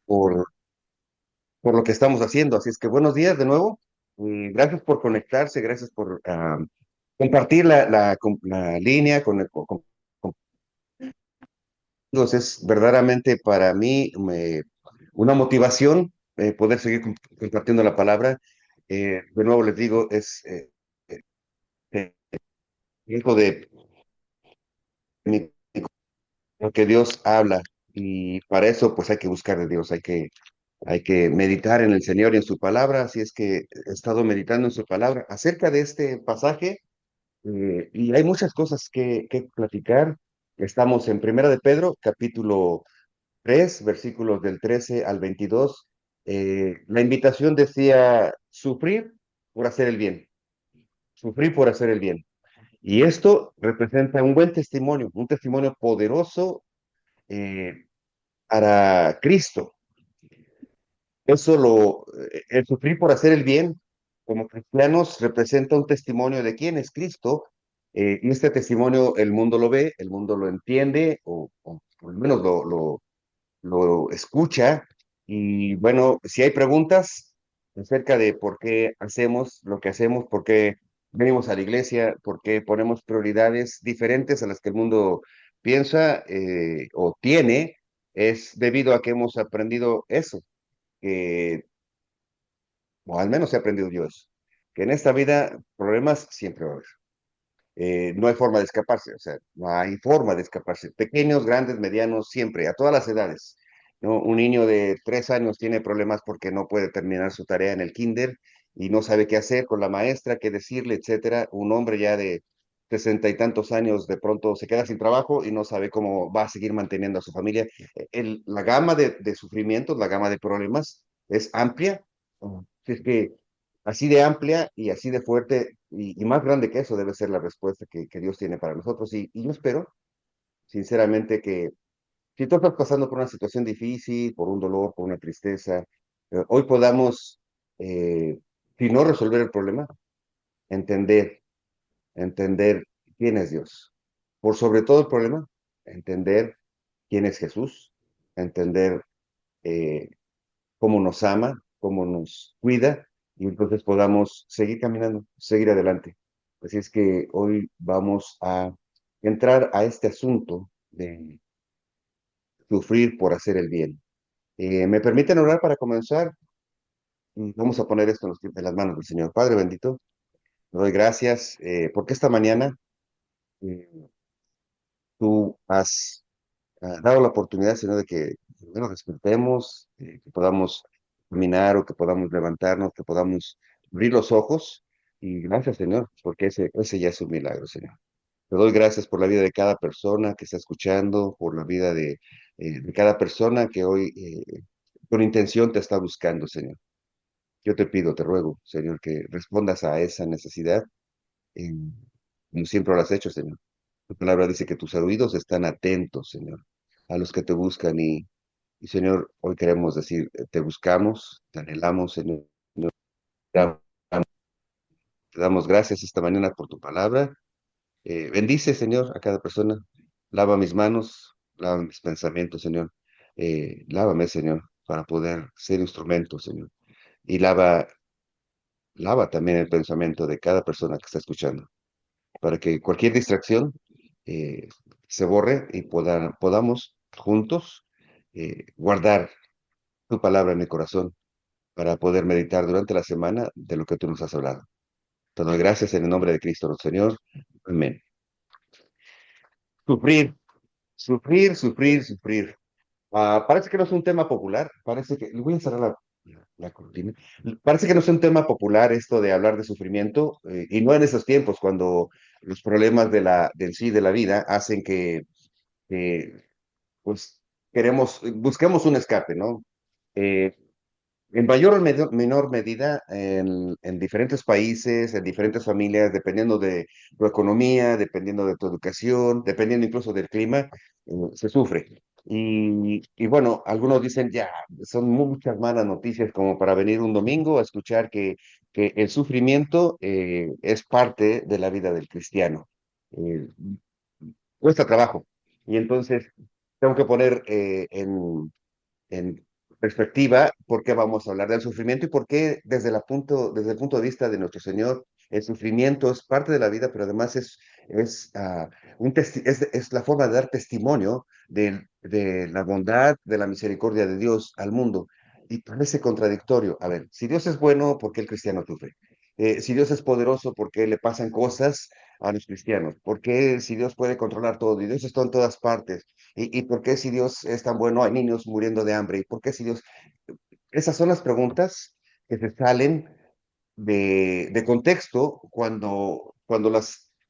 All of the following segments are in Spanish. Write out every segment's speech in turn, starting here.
por, por lo que estamos haciendo. Así es que buenos días de nuevo. Gracias por conectarse, gracias por compartir la línea con amigos. Es verdaderamente para mí una motivación poder seguir compartiendo la palabra. De nuevo les digo, es tiempo de mi- que Dios habla y para eso pues hay que buscar de Dios, hay que meditar en el Señor y en su palabra. Así es que he estado meditando en su palabra acerca de este pasaje. Y hay muchas cosas que platicar. Estamos en Primera de Pedro, capítulo 3, versículos del 13 al 22. La invitación decía sufrir por hacer el bien, sufrir por hacer el bien. Y esto representa un buen testimonio, un testimonio poderoso eh, para Cristo. El sufrir por hacer el bien, como cristianos, representa un testimonio de quién es Cristo, y este testimonio el mundo lo ve, el mundo lo entiende, o por lo menos lo escucha, y bueno, si hay preguntas acerca de por qué hacemos lo que hacemos, por qué venimos a la iglesia, por qué ponemos prioridades diferentes a las que el mundo piensa o tiene, es debido a que hemos aprendido eso que, o al menos he aprendido yo eso, que en esta vida problemas siempre va a haber. No hay forma de escaparse, o sea, no hay forma de escaparse. Pequeños, grandes, medianos, siempre, a todas las edades. ¿No? Un niño de 3 años tiene problemas porque no puede terminar su tarea en el kinder y no sabe qué hacer con la maestra, qué decirle, etcétera. Un hombre ya de 60 y tantos años de pronto se queda sin trabajo y no sabe cómo va a seguir manteniendo a su familia. La gama de sufrimientos, la gama de problemas es amplia. Es que así de amplia y así de fuerte y más grande que eso debe ser la respuesta que Dios tiene para nosotros. Y yo espero, sinceramente, que si tú estás pasando por una situación difícil, por un dolor, por una tristeza, hoy podamos, eh, si no resolver el problema, entender, entender quién es Dios. Por sobre todo el problema, entender quién es Jesús, entender eh, cómo nos ama, cómo nos cuida, y entonces podamos seguir caminando, seguir adelante. Así es que hoy vamos a entrar a este asunto de sufrir por hacer el bien. ¿Me permiten orar para comenzar? Vamos a poner esto en las manos del Señor. Padre bendito, te doy gracias porque esta mañana eh, tú has dado la oportunidad, Señor, de que nos despertemos, que podamos caminar o que podamos levantarnos, que podamos abrir los ojos. Y gracias, Señor, porque ese ya es un milagro, Señor. Te doy gracias por la vida de cada persona que está escuchando, por la vida de cada persona que hoy con intención te está buscando, Señor. Yo te pido, te ruego, Señor, que respondas a esa necesidad, eh, como siempre lo has hecho, Señor. Tu palabra dice que tus oídos están atentos, Señor, a los que te buscan y Señor, hoy queremos decir, te buscamos, te anhelamos, Señor. Te damos gracias esta mañana por tu palabra. Bendice, Señor, a cada persona. Lava mis manos, lava mis pensamientos, Señor. Lávame, Señor, para poder ser instrumento, Señor. Y lava también el pensamiento de cada persona que está escuchando, para que cualquier distracción eh, se borre y podamos juntos guardar tu palabra en mi corazón para poder meditar durante la semana de lo que tú nos has hablado. Te doy gracias en el nombre de Cristo, nuestro Señor. Amén. Sufrir, sufrir. Parece que no es un tema popular, parece que, le voy a cerrar la cortina. Parece que no es un tema popular esto de hablar de sufrimiento, y no en esos tiempos cuando los problemas del sí de la vida hacen que, pues, busquemos un escape, ¿no? Eh, En mayor o menor medida, en diferentes países, en diferentes familias, dependiendo de tu economía, dependiendo de tu educación, dependiendo incluso del clima, se sufre. Y bueno, algunos dicen ya, son muchas malas noticias como para venir un domingo a escuchar que el sufrimiento es parte de la vida del cristiano. Eh, Cuesta trabajo. Y entonces tengo que poner en perspectiva, por qué vamos a hablar del sufrimiento y por qué desde el punto de vista de nuestro Señor, el sufrimiento es parte de la vida, pero además es la forma de dar testimonio de la bondad, de la misericordia de Dios al mundo. Y parece contradictorio. A ver, si Dios es bueno, ¿por qué el cristiano sufre? Si Dios es poderoso, ¿por qué le pasan cosas a los cristianos? ¿Por qué si Dios puede controlar todo y Dios está en todas partes? Y por qué si Dios es tan bueno hay niños muriendo de hambre? ¿Y por qué si Dios... Esas son las preguntas que se salen de contexto cuando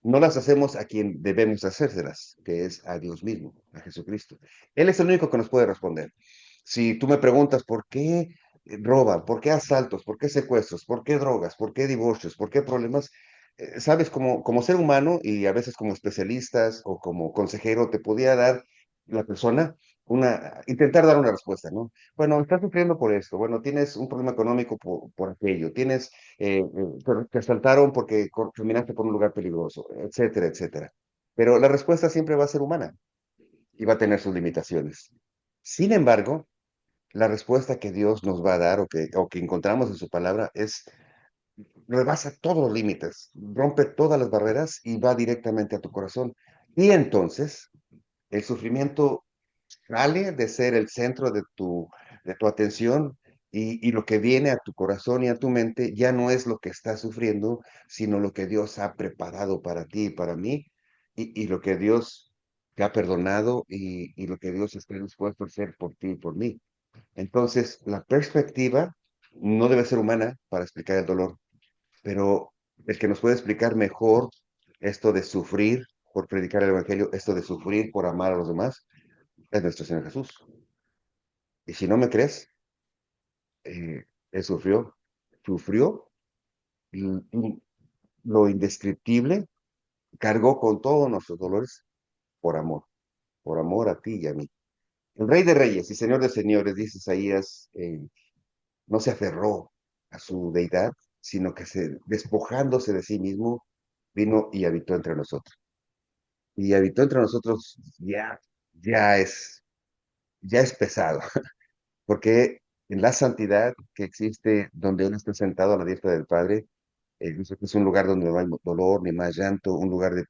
no las hacemos a quien debemos hacérselas, que es a Dios mismo, a Jesucristo. Él es el único que nos puede responder. Si tú me preguntas por qué roban, por qué asaltos, por qué secuestros, por qué drogas, por qué divorcios, por qué problemas, sabes, como ser humano y a veces como especialistas o como consejero, te podía dar la persona intentar dar una respuesta, ¿no? Bueno, estás sufriendo por esto, bueno, tienes un problema económico por aquello, te asaltaron porque caminaste por un lugar peligroso, etcétera, etcétera. Pero la respuesta siempre va a ser humana y va a tener sus limitaciones. Sin embargo, la respuesta que Dios nos va a dar o que encontramos en su palabra rebasa todos los límites, rompe todas las barreras y va directamente a tu corazón. Y entonces el sufrimiento sale de ser el centro de tu atención y lo que viene a tu corazón y a tu mente ya no es lo que estás sufriendo, sino lo que Dios ha preparado para ti y para mí y lo que Dios te ha perdonado y lo que Dios está dispuesto a hacer por ti y por mí. Entonces, la perspectiva no debe ser humana para explicar el dolor, pero el que nos puede explicar mejor esto de sufrir por predicar el Evangelio, esto de sufrir por amar a los demás, es nuestro Señor Jesús. Y si no me crees, Él sufrió y lo indescriptible, cargó con todos nuestros dolores por amor a ti y a mí. El Rey de Reyes y Señor de Señores, dice Isaías, no se aferró a su deidad, sino que despojándose de sí mismo, vino y habitó entre nosotros. Y habitó entre nosotros ya ya es pesado, porque en la santidad que existe donde Él está sentado a la diestra del Padre, dice que es un lugar donde no hay dolor ni más llanto, un lugar de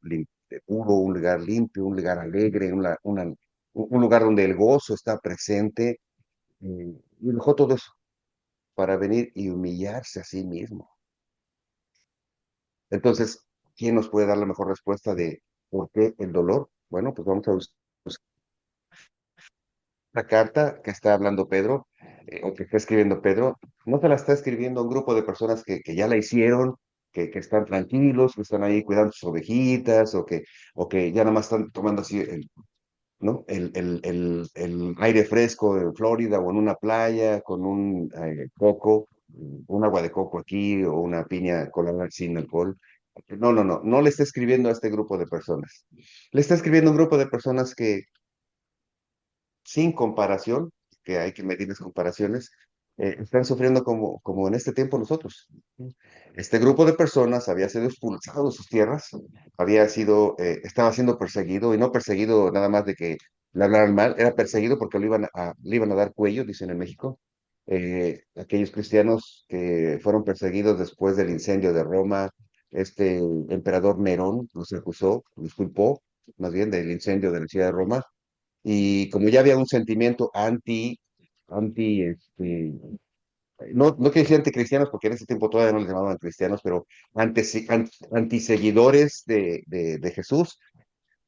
puro, un lugar limpio, un lugar alegre, un lugar donde el gozo está presente, y dejó todo eso para venir y humillarse a sí mismo. Entonces, ¿quién nos puede dar la mejor respuesta de por qué el dolor? Bueno, pues vamos a buscar la carta que está hablando Pedro, o que está escribiendo Pedro. No se la está escribiendo a un grupo de personas que ya la hicieron, que están tranquilos, que están ahí cuidando sus ovejitas, o que ya nada más están tomando así ¿no? El aire fresco en Florida o en una playa con un coco, un agua de coco aquí o una piña colada sin alcohol. No, no, no, no le está escribiendo a este grupo de personas. Le está escribiendo a un grupo de personas que sin comparación, que hay que medir las comparaciones, están sufriendo como en este tiempo nosotros. Este grupo de personas había sido expulsado de sus tierras, estaba siendo perseguido, y no perseguido nada más de que le hablaran mal, era perseguido porque le iban a dar cuello, dicen en México. Aquellos cristianos que fueron perseguidos después del incendio de Roma, este emperador Nerón los culpó, más bien del incendio de la ciudad de Roma, y como ya había un sentimiento no quiero decir anticristianos porque en ese tiempo todavía no les llamaban cristianos, pero antiseguidores de Jesús,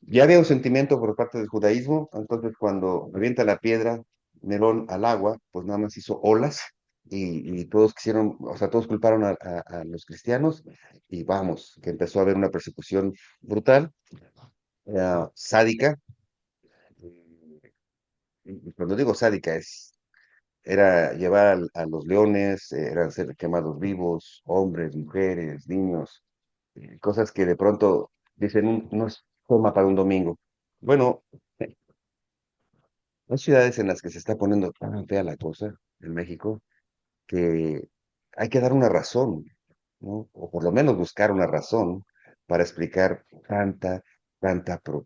ya había un sentimiento por parte del judaísmo. Entonces cuando avienta la piedra Nerón al agua, pues nada más hizo olas y todos quisieron, o sea, todos culparon a los cristianos y vamos, que empezó a haber una persecución brutal, sádica. Y cuando digo sádica era llevar a los leones, eran ser quemados vivos, hombres, mujeres, niños, cosas que de pronto dicen, no es forma para un domingo". Bueno, hay ciudades en las que se está poniendo tan fea la cosa, en México, que hay que dar una razón, ¿no? O por lo menos buscar una razón para explicar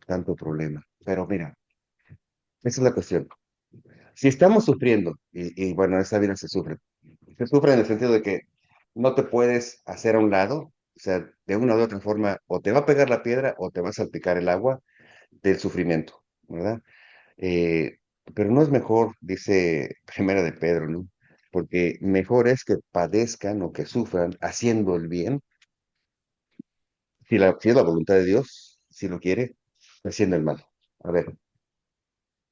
tanto problema. Pero mira, esa es la cuestión. si estamos sufriendo, y bueno, esa vida se sufre en el sentido de que no te puedes hacer a un lado, o sea, de una u otra forma, o te va a pegar la piedra o te va a salpicar el agua del sufrimiento, ¿verdad? Eh, pero no es mejor, dice Primera de Pedro, ¿no? Porque mejor es que padezcan o que sufran haciendo el bien, si es la voluntad de Dios, si lo quiere, haciendo el mal. A ver,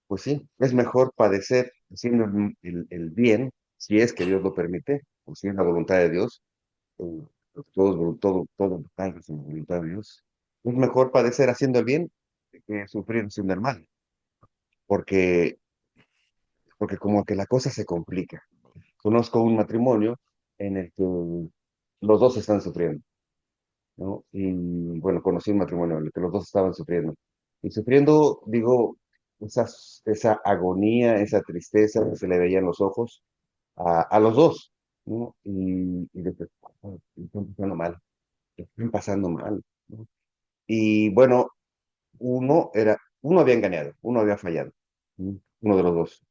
pues sí, es mejor padecer haciendo el bien, si es que Dios lo permite, o si es la voluntad de Dios, eh, todo está en la voluntad de Dios. Es mejor padecer haciendo el bien que sufrir haciendo el mal, porque, porque como que la cosa se complica. Conozco un matrimonio en el que los dos están sufriendo, ¿no? Y bueno, conocí un matrimonio en el que los dos estaban sufriendo. Y sufriendo, digo, esa agonía, esa tristeza que se le veía en los ojos a los dos, ¿no? Y después, están pasando mal, están pasando mal, ¿no? Y bueno, uno había engañado, uno había fallado, ¿no? Uno de los dos,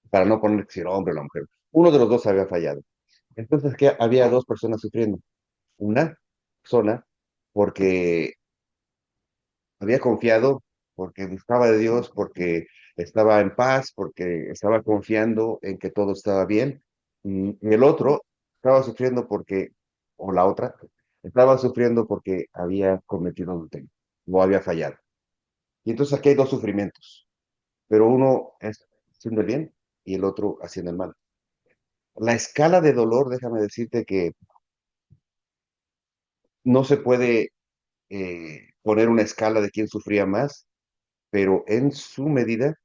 para no poner si era hombre o la mujer. Uno de los dos había fallado. Entonces, que había dos personas sufriendo. Una persona porque había confiado, porque buscaba de Dios, porque estaba en paz, porque estaba confiando en que todo estaba bien. Y el otro estaba sufriendo porque, o la otra, estaba sufriendo porque había cometido adulterio o había fallado. Y entonces aquí hay dos sufrimientos, pero uno es haciendo el bien y el otro haciendo el mal. La escala de dolor, déjame decirte que no se puede poner una escala de quién sufría más, pero en su medida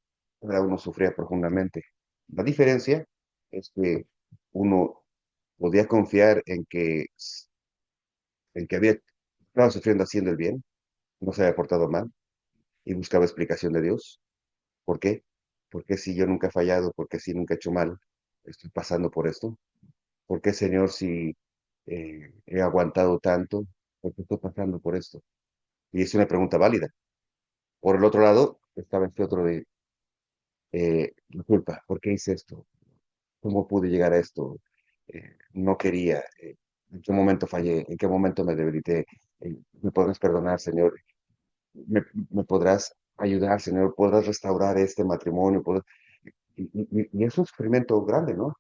cada uno sufría profundamente. La diferencia es que uno podía confiar en que estaba sufriendo haciendo el bien, no se había portado mal y buscaba explicación de Dios. ¿Por qué? ¿Por qué si yo nunca he fallado? ¿Por qué si nunca he hecho mal? Estoy pasando por esto. ¿Por qué, Señor, si he aguantado tanto? ¿Por qué estoy pasando por esto? Y es una pregunta válida. Por el otro lado, estaba este otro de, disculpa, ¿por qué hice esto? ¿Cómo pude llegar a esto? No quería. ¿En qué momento fallé? ¿En qué momento me debilité? ¿Me podrás perdonar, Señor? ¿Me, me podrás ayudar, Señor? ¿Podrás restaurar este matrimonio? Y es un sufrimiento grande, ¿no?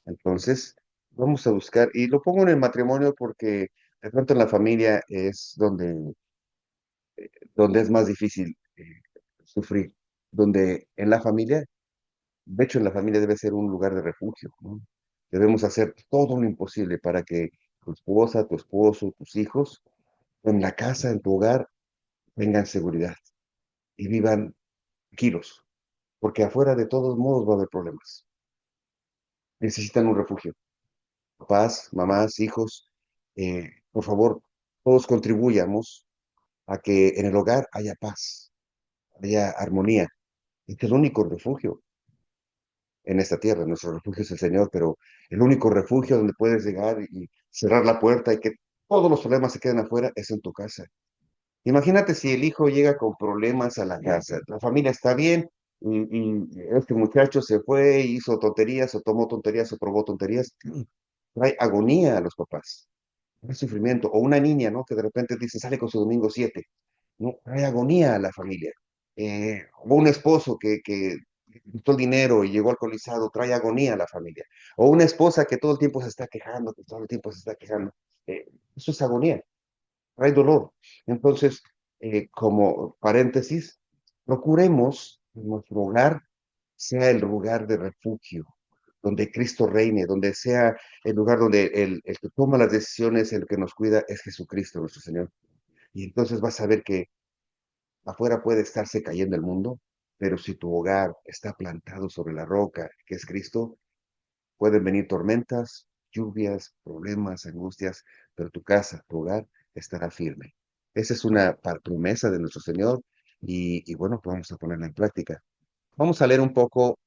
Entonces, vamos a buscar, y lo pongo en el matrimonio porque de pronto en la familia es donde es más difícil sufrir, donde en la familia, de hecho en la familia debe ser un lugar de refugio, ¿no? Debemos hacer todo lo imposible para que tu esposa, tu esposo, tus hijos, en la casa, en tu hogar, tengan seguridad y vivan tranquilos, porque afuera de todos modos va a haber problemas. Necesitan un refugio. Papás, mamás, hijos, por favor, todos contribuyamos a que en el hogar haya paz, haya armonía. Este es el único refugio en esta tierra. Nuestro refugio es el Señor, pero el único refugio donde puedes llegar y cerrar la puerta y que todos los problemas se queden afuera es en tu casa. Imagínate si el hijo llega con problemas a la casa. La familia está bien y este muchacho se fue, hizo tonterías o tomó tonterías o probó tonterías. Trae agonía a los papás, trae sufrimiento. O una niña, ¿no? Que de repente dice, sale con su domingo 7, ¿no? Trae agonía a la familia. O un esposo que gastó el dinero y llegó alcoholizado, trae agonía a la familia. O una esposa que todo el tiempo se está quejando, que todo el tiempo se está quejando. Eso es agonía, trae dolor. Entonces, como paréntesis, procuremos que nuestro hogar sea el lugar de refugio, donde Cristo reine, donde sea el lugar donde el que toma las decisiones, el que nos cuida, es Jesucristo, nuestro Señor. Y entonces vas a ver que afuera puede estarse cayendo el mundo, pero si tu hogar está plantado sobre la roca, que es Cristo, pueden venir tormentas, lluvias, problemas, angustias, pero tu casa, tu hogar estará firme. Esa es una promesa de nuestro Señor y bueno, pues vamos a ponerla en práctica. Vamos a leer un poco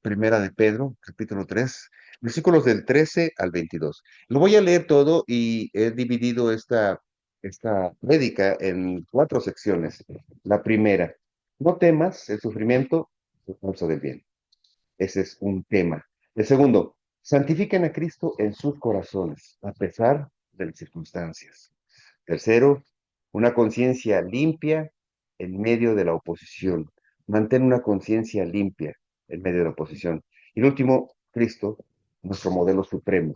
Primera de Pedro, capítulo 3, versículos del 13 al 22. Lo voy a leer todo y he dividido esta prédica en cuatro secciones. La primera, no temas el sufrimiento por causa del bien. Ese es un tema. El segundo, santifiquen a Cristo en sus corazones, a pesar de las circunstancias. Tercero, una conciencia limpia en medio de la oposición. Mantén una conciencia limpia en medio de la oposición. Y el último, Cristo, nuestro modelo supremo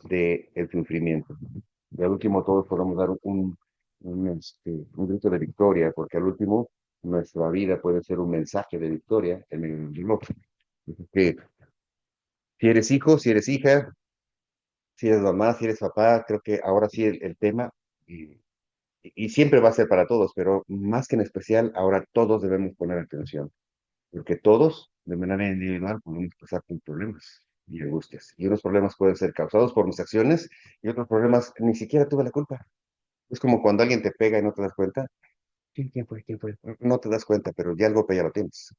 de el sufrimiento. Y al último todos podemos dar un grito de victoria, porque al último nuestra vida puede ser un mensaje de victoria en medio del dolor. Que si eres hijo, si eres hija, si eres mamá, si eres papá, creo que ahora sí el tema, y, y siempre va a ser para todos, pero más que en especial, ahora todos debemos poner atención, porque todos, de manera individual, podemos pasar por problemas y angustias. Y unos problemas pueden ser causados por mis acciones y otros problemas ni siquiera tuve la culpa. Es como cuando alguien te pega y no te das cuenta. Sí, ¿quién fue? ¿Quién fue? No te das cuenta, pero ya el golpe ya lo tienes.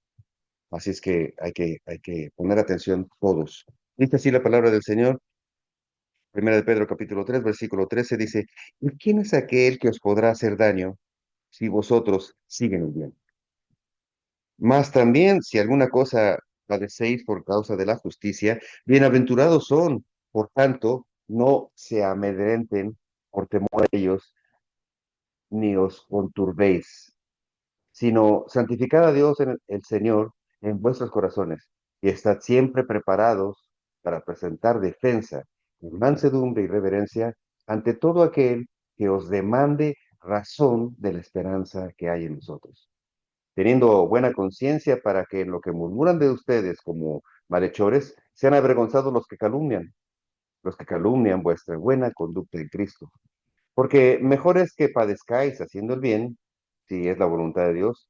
Así es que hay que poner atención todos. Dice así la palabra del Señor. Primera de Pedro capítulo 3 versículo 13 dice, ¿y quién es aquel que os podrá hacer daño si vosotros siguen el bien? Más también, si alguna cosa padecéis por causa de la justicia, bienaventurados son. Por tanto, no se amedrenten por temor a ellos, ni os conturbéis, sino santificad a Dios en el Señor en vuestros corazones, y estad siempre preparados para presentar defensa en mansedumbre y reverencia ante todo aquel que os demande razón de la esperanza que hay en nosotros, teniendo buena conciencia para que en lo que murmuran de ustedes como malhechores sean avergonzados los que calumnian vuestra buena conducta en Cristo. Porque mejor es que padezcáis haciendo el bien, si es la voluntad de Dios,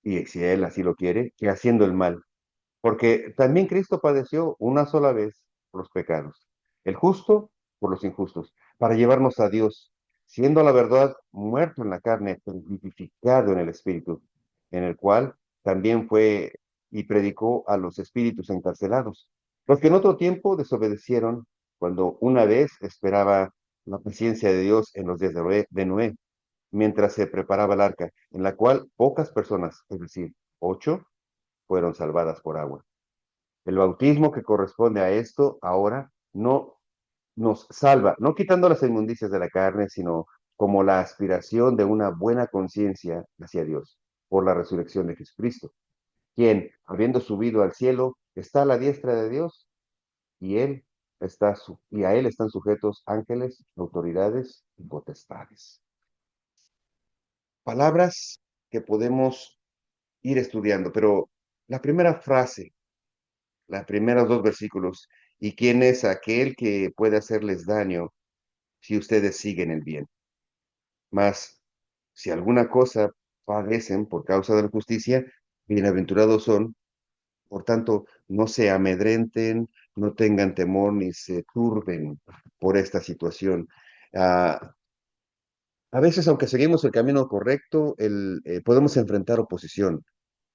y si Él así lo quiere, que haciendo el mal. Porque también Cristo padeció una sola vez por los pecados, el justo por los injustos, para llevarnos a Dios, siendo la verdad muerto en la carne, pero vivificado en el Espíritu, en el cual también fue y predicó a los espíritus encarcelados, los que en otro tiempo desobedecieron cuando una vez esperaba la paciencia de Dios en los días de Noé, mientras se preparaba el arca, en la cual pocas personas, es decir, 8, fueron salvadas por agua. El bautismo que corresponde a esto ahora no nos salva, no quitando las inmundicias de la carne, sino como la aspiración de una buena conciencia hacia Dios por la resurrección de Jesucristo, quien, habiendo subido al cielo, está a la diestra de Dios y y a él están sujetos ángeles, autoridades y potestades. Palabras que podemos ir estudiando, pero la primera frase, las primeros dos versículos, ¿y quién es aquel que puede hacerles daño si ustedes siguen el bien? Mas, si alguna cosa padecen por causa de la justicia, bienaventurados son. Por tanto, no se amedrenten, no tengan temor ni se turben por esta situación. Ah, a veces, aunque seguimos el camino correcto, podemos enfrentar oposición,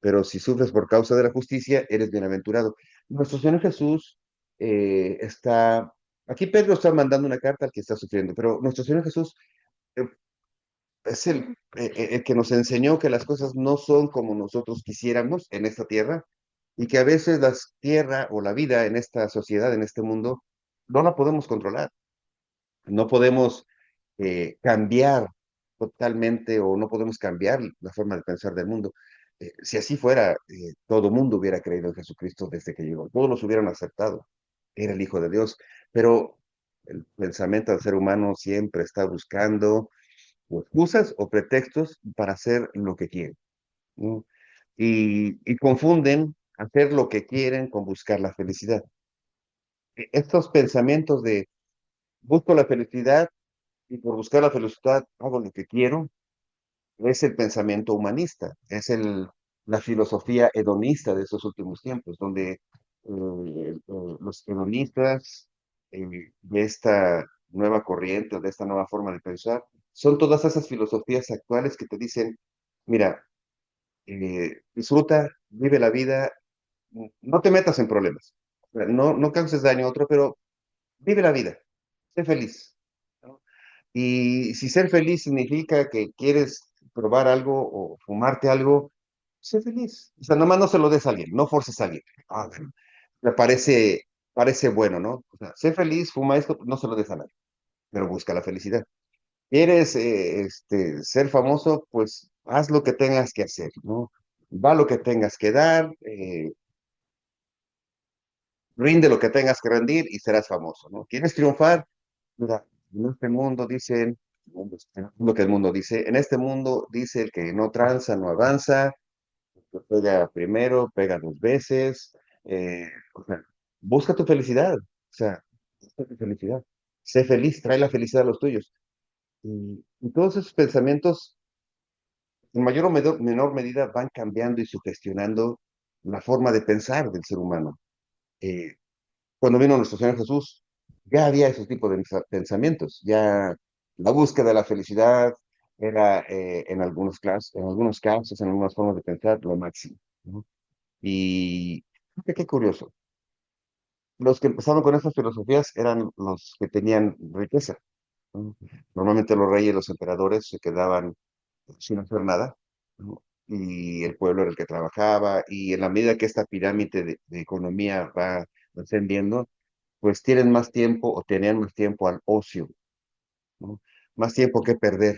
pero si sufres por causa de la justicia, eres bienaventurado. Nuestro Señor Jesús está, aquí Pedro está mandando una carta al que está sufriendo, pero nuestro Señor Jesús eh, es el que nos enseñó que las cosas no son como nosotros quisiéramos en esta tierra y que a veces la tierra o la vida en esta sociedad, en este mundo, no la podemos controlar. No podemos cambiar totalmente o no podemos cambiar la forma de pensar del mundo. Si así fuera, todo mundo hubiera creído en Jesucristo desde que llegó, todos los hubieran aceptado, era el Hijo de Dios, pero el pensamiento del ser humano siempre está buscando o excusas o pretextos para hacer lo que quiere, ¿no? Y confunden hacer lo que quieren con buscar la felicidad. Estos pensamientos de busco la felicidad y por buscar la felicidad hago lo que quiero, es el pensamiento humanista, es la filosofía hedonista de esos últimos tiempos, donde los hedonistas de esta nueva corriente, de esta nueva forma de pensar, son todas esas filosofías actuales que te dicen, mira, disfruta, vive la vida, no te metas en problemas, no causes daño a otro, pero vive la vida, sé feliz, ¿no? Y si ser feliz significa que quieres probar algo o fumarte algo, sé feliz. O sea, nomás no se lo des a alguien, no forces a alguien. Bueno, me parece bueno, ¿no? O sea, sé feliz, fuma esto, no se lo des a nadie, pero busca la felicidad. ¿Quieres ser famoso? Pues haz lo que tengas que hacer, ¿no? Va lo que tengas que dar, rinde lo que tengas que rendir y serás famoso, ¿no? ¿Quieres triunfar? Mira, en este mundo dicen, lo que el mundo dice, en este mundo dice el que no tranza, no avanza, que pega primero, pega dos veces, o sea, busca tu felicidad, o sea, busca tu felicidad. Sé feliz, trae la felicidad a los tuyos. Y todos esos pensamientos, en mayor o menor medida, van cambiando y sugestionando la forma de pensar del ser humano. Eh, Cuando vino nuestro Señor Jesús, ya había ese tipo de pensamientos, ya la búsqueda de la felicidad era en algunos casos, en algunas formas de pensar, lo máximo, ¿no? Y fíjate qué curioso, los que empezaron con estas filosofías eran los que tenían riqueza, ¿no? Normalmente los reyes, los emperadores se quedaban sin hacer nada, ¿no? Y el pueblo era el que trabajaba, y en la medida que esta pirámide de economía va ascendiendo, pues tienen más tiempo o tenían más tiempo al ocio, ¿no? Más tiempo que perder.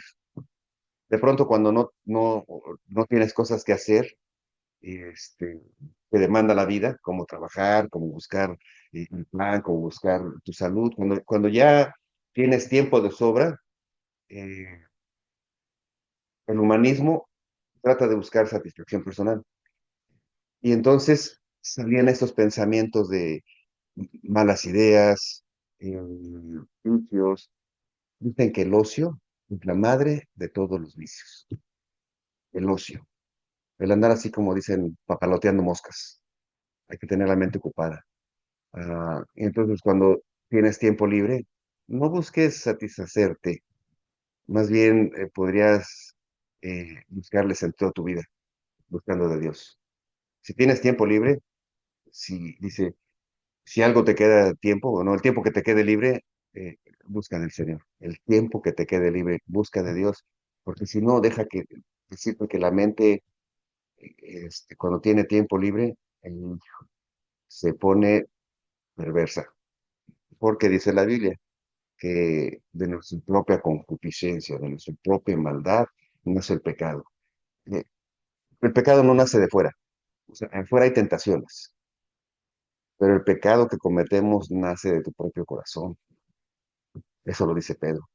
De pronto, cuando no tienes cosas que hacer, te demanda la vida, como trabajar, como buscar un plan, como buscar tu salud. Cuando ya tienes tiempo de sobra, eh, el humanismo trata de buscar satisfacción personal. Y entonces salían estos pensamientos de malas ideas, eh, vicios. Dicen que el ocio es la madre de todos los vicios. El ocio. El andar así como dicen, papaloteando moscas. Hay que tener la mente ocupada. Y entonces cuando tienes tiempo libre, no busques satisfacerte. Más bien podrías buscarle sentido a tu vida, buscando de Dios. Si tienes tiempo libre, si dice, si algo te queda tiempo, o no, el tiempo que te quede libre, busca del Señor. El tiempo que te quede libre, busca de Dios, porque si no, decirte que la mente, cuando tiene tiempo libre, eh, se pone perversa, porque dice la Biblia que de nuestra propia concupiscencia, de nuestra propia maldad, nace el pecado. Eh, El pecado no nace de fuera, o sea, afuera hay tentaciones, pero el pecado que cometemos nace de tu propio corazón. Eso lo dice Pedro.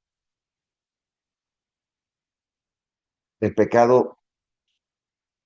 El pecado,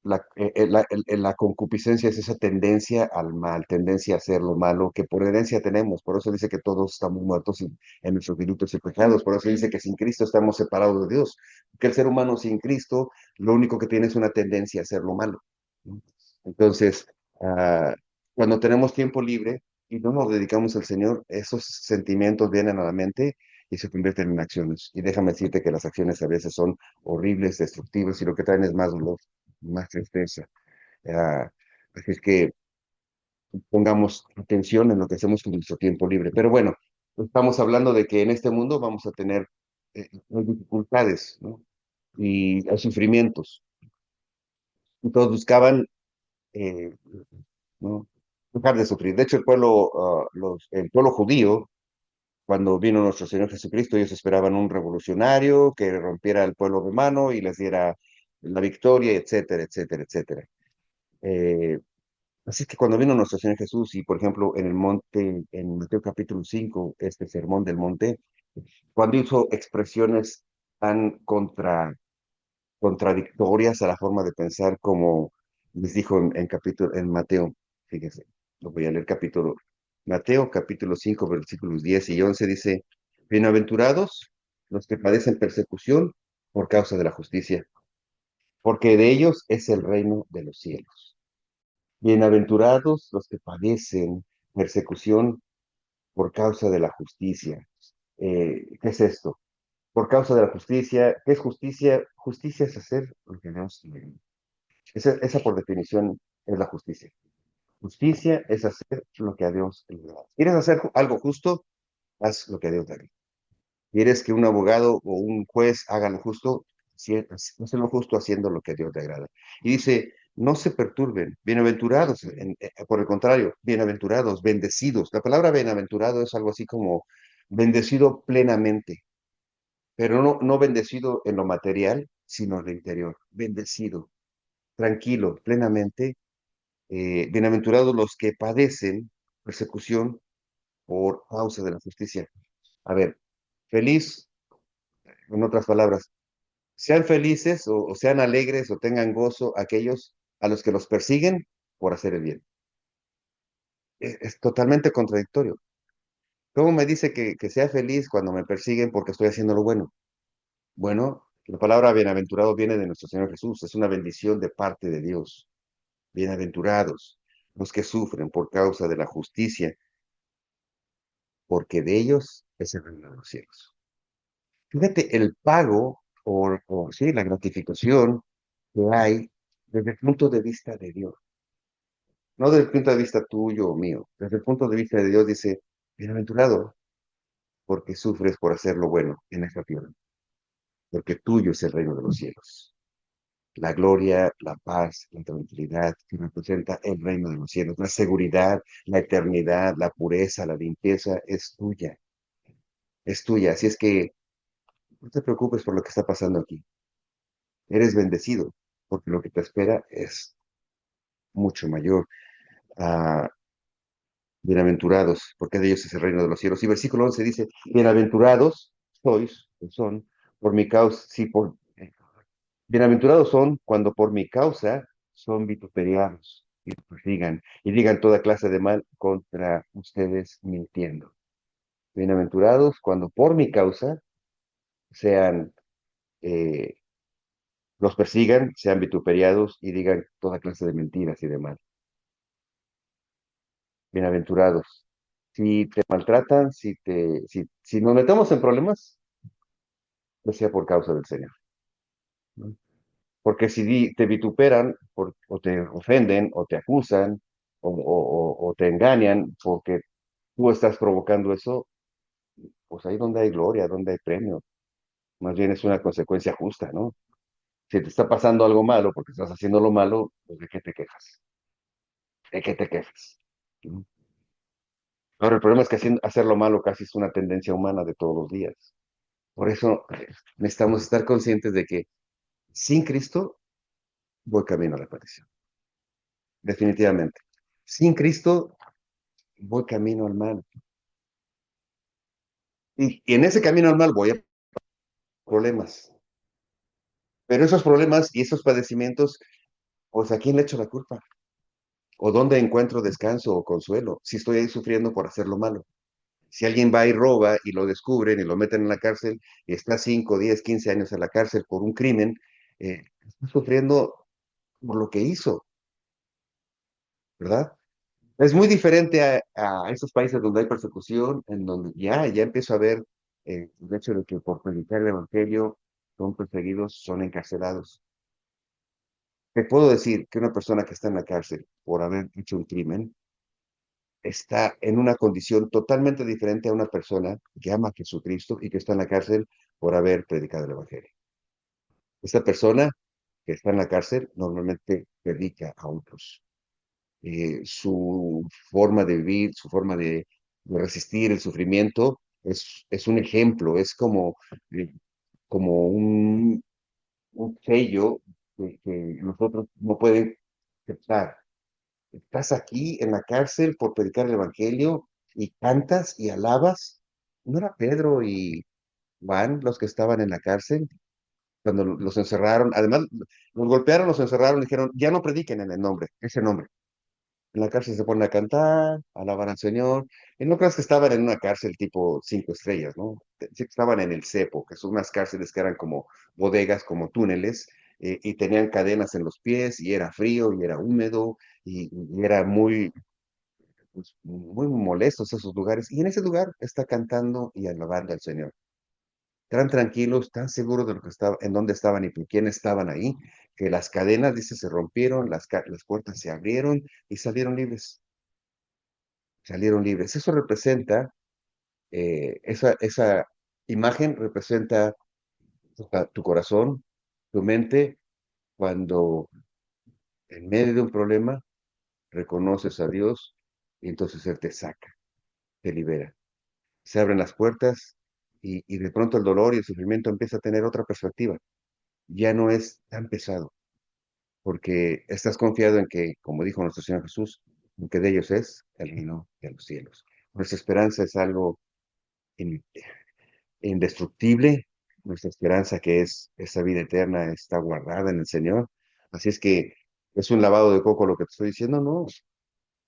la concupiscencia es esa tendencia al mal, tendencia a hacer lo malo que por herencia tenemos. Por eso dice que todos estamos muertos en nuestros delitos y pecados. Por eso dice que sin Cristo estamos separados de Dios. Que el ser humano sin Cristo lo único que tiene es una tendencia a hacer lo malo, ¿no? Entonces, ah, cuando tenemos tiempo libre y no nos dedicamos al Señor, esos sentimientos vienen a la mente y se convierten en acciones. Y déjame decirte que las acciones a veces son horribles, destructivas, y lo que traen es más dolor, más tristeza. Ah, Así es que pongamos atención en lo que hacemos con nuestro tiempo libre. Pero bueno, estamos hablando de que en este mundo vamos a tener hay dificultades, ¿no? Y hay sufrimientos. Y todos buscaban, eh, ¿no? Dejar de sufrir. De hecho, el pueblo judío, cuando vino nuestro Señor Jesucristo, ellos esperaban un revolucionario que rompiera el pueblo romano y les diera la victoria, etcétera, etcétera, etcétera. Eh, Así que cuando vino nuestro Señor Jesús y, por ejemplo, en el monte, en Mateo capítulo 5 este sermón del monte, cuando hizo expresiones tan contradictorias a la forma de pensar como les dijo en Mateo, fíjense, lo voy a leer Mateo capítulo 5 versículos 10 y 11 dice, bienaventurados los que padecen persecución por causa de la justicia, porque de ellos es el reino de los cielos. Bienaventurados los que padecen persecución por causa de la justicia. ¿Qué es esto? Por causa de la justicia. ¿Qué es justicia? Justicia es hacer lo que Dios quiere. Esa por definición es la justicia. Justicia es hacer lo que a Dios le agrada. ¿Quieres hacer algo justo? Haz lo que a Dios le agrada. ¿Quieres que un abogado o un juez haga lo justo? Sí, haz lo justo haciendo lo que a Dios le agrada. Y dice, no se perturben. Bienaventurados, por el contrario, bienaventurados, bendecidos. La palabra bienaventurado es algo así como bendecido plenamente, pero no bendecido en lo material, sino en lo interior. Bendecido, tranquilo, plenamente. Bienaventurados los que padecen persecución por causa de la justicia. A ver, feliz, en otras palabras, sean felices o sean alegres o tengan gozo aquellos a los que los persiguen por hacer el bien. Es totalmente contradictorio. ¿Cómo me dice que sea feliz cuando me persiguen porque estoy haciendo lo bueno? Bueno, la palabra bienaventurado viene de nuestro Señor Jesús, es una bendición de parte de Dios. Bienaventurados los que sufren por causa de la justicia, porque de ellos es el reino de los cielos. Fíjate el pago o sí, la gratificación que hay desde el punto de vista de Dios, no desde el punto de vista tuyo o mío, desde el punto de vista de Dios dice, bienaventurado porque sufres por hacer lo bueno en esta tierra, porque tuyo es el reino de los cielos. La gloria, la paz, la tranquilidad que representa el reino de los cielos, la seguridad, la eternidad, la pureza, la limpieza es tuya, es tuya. Así es que no te preocupes por lo que está pasando aquí. Eres bendecido, porque lo que te espera es mucho mayor. Ah, bienaventurados, porque de ellos es el reino de los cielos. Y versículo 11 dice, bienaventurados sois, o son, por mi causa, sí, bienaventurados son cuando por mi causa son vituperiados y los persigan y digan toda clase de mal contra ustedes mintiendo. Bienaventurados cuando por mi causa sean, eh, los persigan, sean vituperiados y digan toda clase de mentiras y de mal. Bienaventurados. Si te maltratan, si nos metemos en problemas, no sea por causa del Señor, ¿no? Porque si te vituperan o te ofenden o te acusan o te engañan porque tú estás provocando eso, pues ahí donde hay gloria, donde hay premio. Más bien es una consecuencia justa, ¿no? Si te está pasando algo malo porque estás haciendo lo malo, pues ¿de qué te quejas? ¿De qué te quejas? ¿No? Ahora, el problema es que hacer lo malo casi es una tendencia humana de todos los días. Por eso necesitamos estar conscientes de que sin Cristo voy camino a la perdición, definitivamente. Sin Cristo voy camino al mal. Y en ese camino al mal voy a problemas. Pero esos problemas y esos padecimientos, pues ¿a quién le echo la culpa? ¿O dónde encuentro descanso o consuelo si estoy ahí sufriendo por hacer lo malo? Si alguien va y roba y lo descubren y lo meten en la cárcel y está 5, 10, 15 años en la cárcel por un crimen, está sufriendo por lo que hizo, ¿verdad? Es muy diferente a esos países donde hay persecución, en donde ya empiezo a ver el hecho de que por predicar el evangelio son perseguidos, son encarcelados. Te puedo decir que una persona que está en la cárcel por haber hecho un crimen está en una condición totalmente diferente a una persona que ama a Jesucristo y que está en la cárcel por haber predicado el evangelio. Esta persona que está en la cárcel normalmente predica a otros. Su forma de vivir, su forma de resistir el sufrimiento, es un ejemplo, es como un sello que nosotros no pueden aceptar. Estás aquí en la cárcel por predicar el Evangelio y cantas y alabas. ¿No era Pedro y Juan los que estaban en la cárcel cuando los encerraron? Además, los golpearon, los encerraron, dijeron, ya no prediquen en el nombre, ese nombre. En la cárcel se ponen a cantar, a alabar al Señor. Y no creas que estaban en una cárcel tipo 5 estrellas, ¿no? Sí que estaban en el cepo, que son unas cárceles que eran como bodegas, como túneles, y tenían cadenas en los pies, y era frío, y era húmedo, y era pues, muy molestos esos lugares. Y en ese lugar está cantando y alabando al Señor. Tan tranquilos, tan seguros de lo que estaba, en dónde estaban y por quién estaban ahí, que las cadenas, dice, se rompieron, las puertas se abrieron y salieron libres. Salieron libres. Eso representa, esa imagen representa tu corazón, tu mente, cuando En medio de un problema, reconoces a Dios y entonces Él te saca, te libera. Se abren las puertas y de pronto el dolor y el sufrimiento empieza a tener otra perspectiva. Ya no es tan pesado, porque estás confiado en que, como dijo nuestro Señor Jesús, en que de ellos es el reino de los cielos. Nuestra esperanza es algo in- indestructible, nuestra esperanza que es esa vida eterna está guardada en el Señor. Así es que es un lavado de coco lo que te estoy diciendo, no.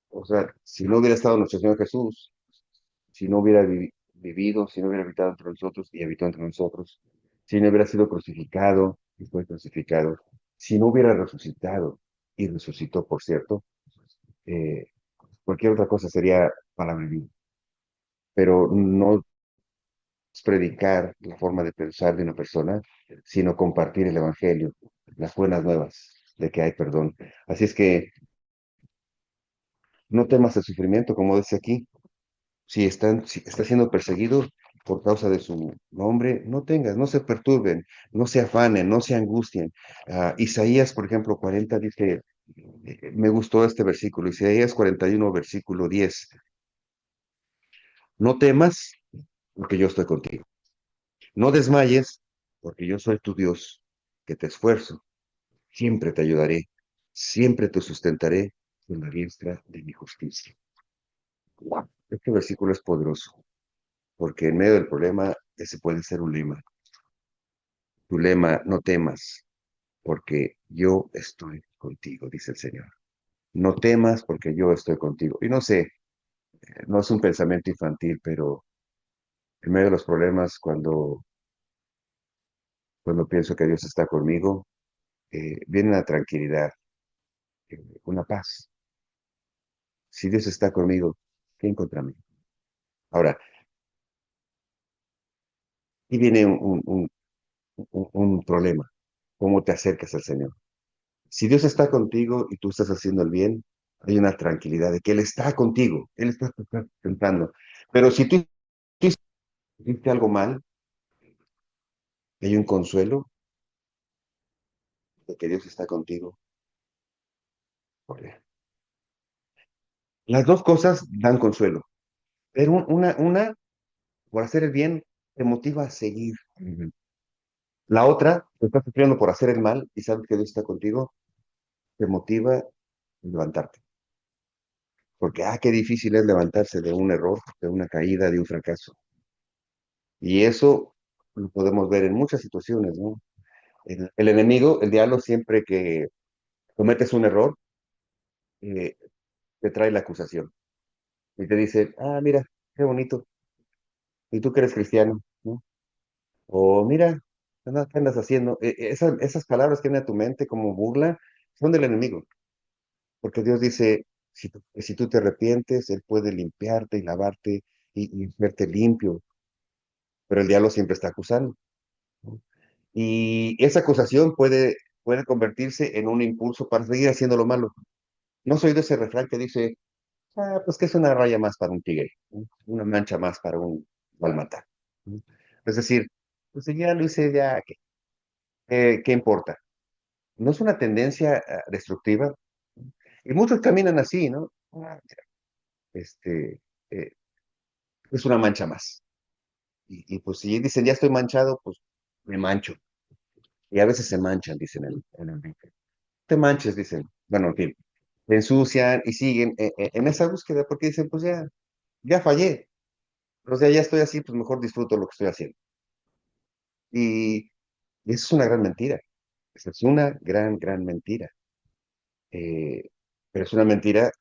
O sea, si no hubiera estado nuestro Señor Jesús, si no hubiera vivido, si no hubiera habitado entre nosotros y habitó entre nosotros, si no hubiera sido crucificado y fue crucificado, si no hubiera resucitado y resucitó, por cierto, eh, cualquier otra cosa sería palabra viva. Pero no es predicar la forma de pensar de una persona, sino compartir el Evangelio, las buenas nuevas de que hay perdón. Así es que no temas el sufrimiento, como dice aquí. Si está siendo perseguido por causa de su nombre, no tengas, no se perturben, no se afanen, no se angustien. Isaías, por ejemplo, 40 dice, me gustó este versículo, Isaías 41, versículo 10, no temas porque yo estoy contigo, no desmayes porque yo soy tu Dios, que te esfuerzo, siempre te ayudaré, siempre te sustentaré con la diestra de mi justicia. Wow. Este versículo es poderoso, porque en medio del problema ese puede ser un lema. Tu lema, no temas, porque yo estoy contigo, dice el Señor. No temas porque yo estoy contigo. Y no sé, no es un pensamiento infantil, pero en medio de los problemas, cuando pienso que Dios está conmigo, viene una tranquilidad, una paz. Si Dios está conmigo, ¿quién contra mí? Ahora, y viene un problema. ¿Cómo te acercas al Señor? Si Dios está contigo y tú estás haciendo el bien, hay una tranquilidad de que Él está contigo, Él está tentando. Pero si tú hiciste algo mal, hay un consuelo de que Dios está contigo. Las dos cosas dan consuelo, pero una, por hacer el bien, te motiva a seguir. La otra, te estás sufriendo por hacer el mal y sabes que Dios está contigo, te motiva a levantarte. Porque, qué difícil es levantarse de un error, de una caída, de un fracaso. Y eso lo podemos ver en muchas situaciones, ¿no? El enemigo, el diablo, siempre que cometes un error, eh, te trae la acusación y te dice, mira, qué bonito, y tú que eres cristiano, ¿no? O mira, ¿qué andas haciendo? Esas palabras que vienen a tu mente como burla son del enemigo, porque Dios dice, si tú te arrepientes, Él puede limpiarte y lavarte y verte limpio, pero el diablo siempre está acusando, ¿no? Y esa acusación puede convertirse en un impulso para seguir haciendo lo malo. No soy de ese refrán que dice, pues que es una raya más para un tigre, ¿no? Una mancha más para un matar. Es decir, pues si ya lo hice, ya, ¿qué importa? No es una tendencia destructiva. Y muchos caminan así, ¿no? Este, eh, es una mancha más. Y pues si dicen, ya estoy manchado, pues me mancho. Y a veces se manchan, dicen en el Biblia. Te manches, dicen. Bueno, en fin, se ensucian y siguen en esa búsqueda porque dicen, pues ya fallé. O sea, ya estoy así, pues mejor disfruto lo que estoy haciendo. Y eso es una gran mentira. Esa es una gran, gran mentira. Eh, pero es una mentira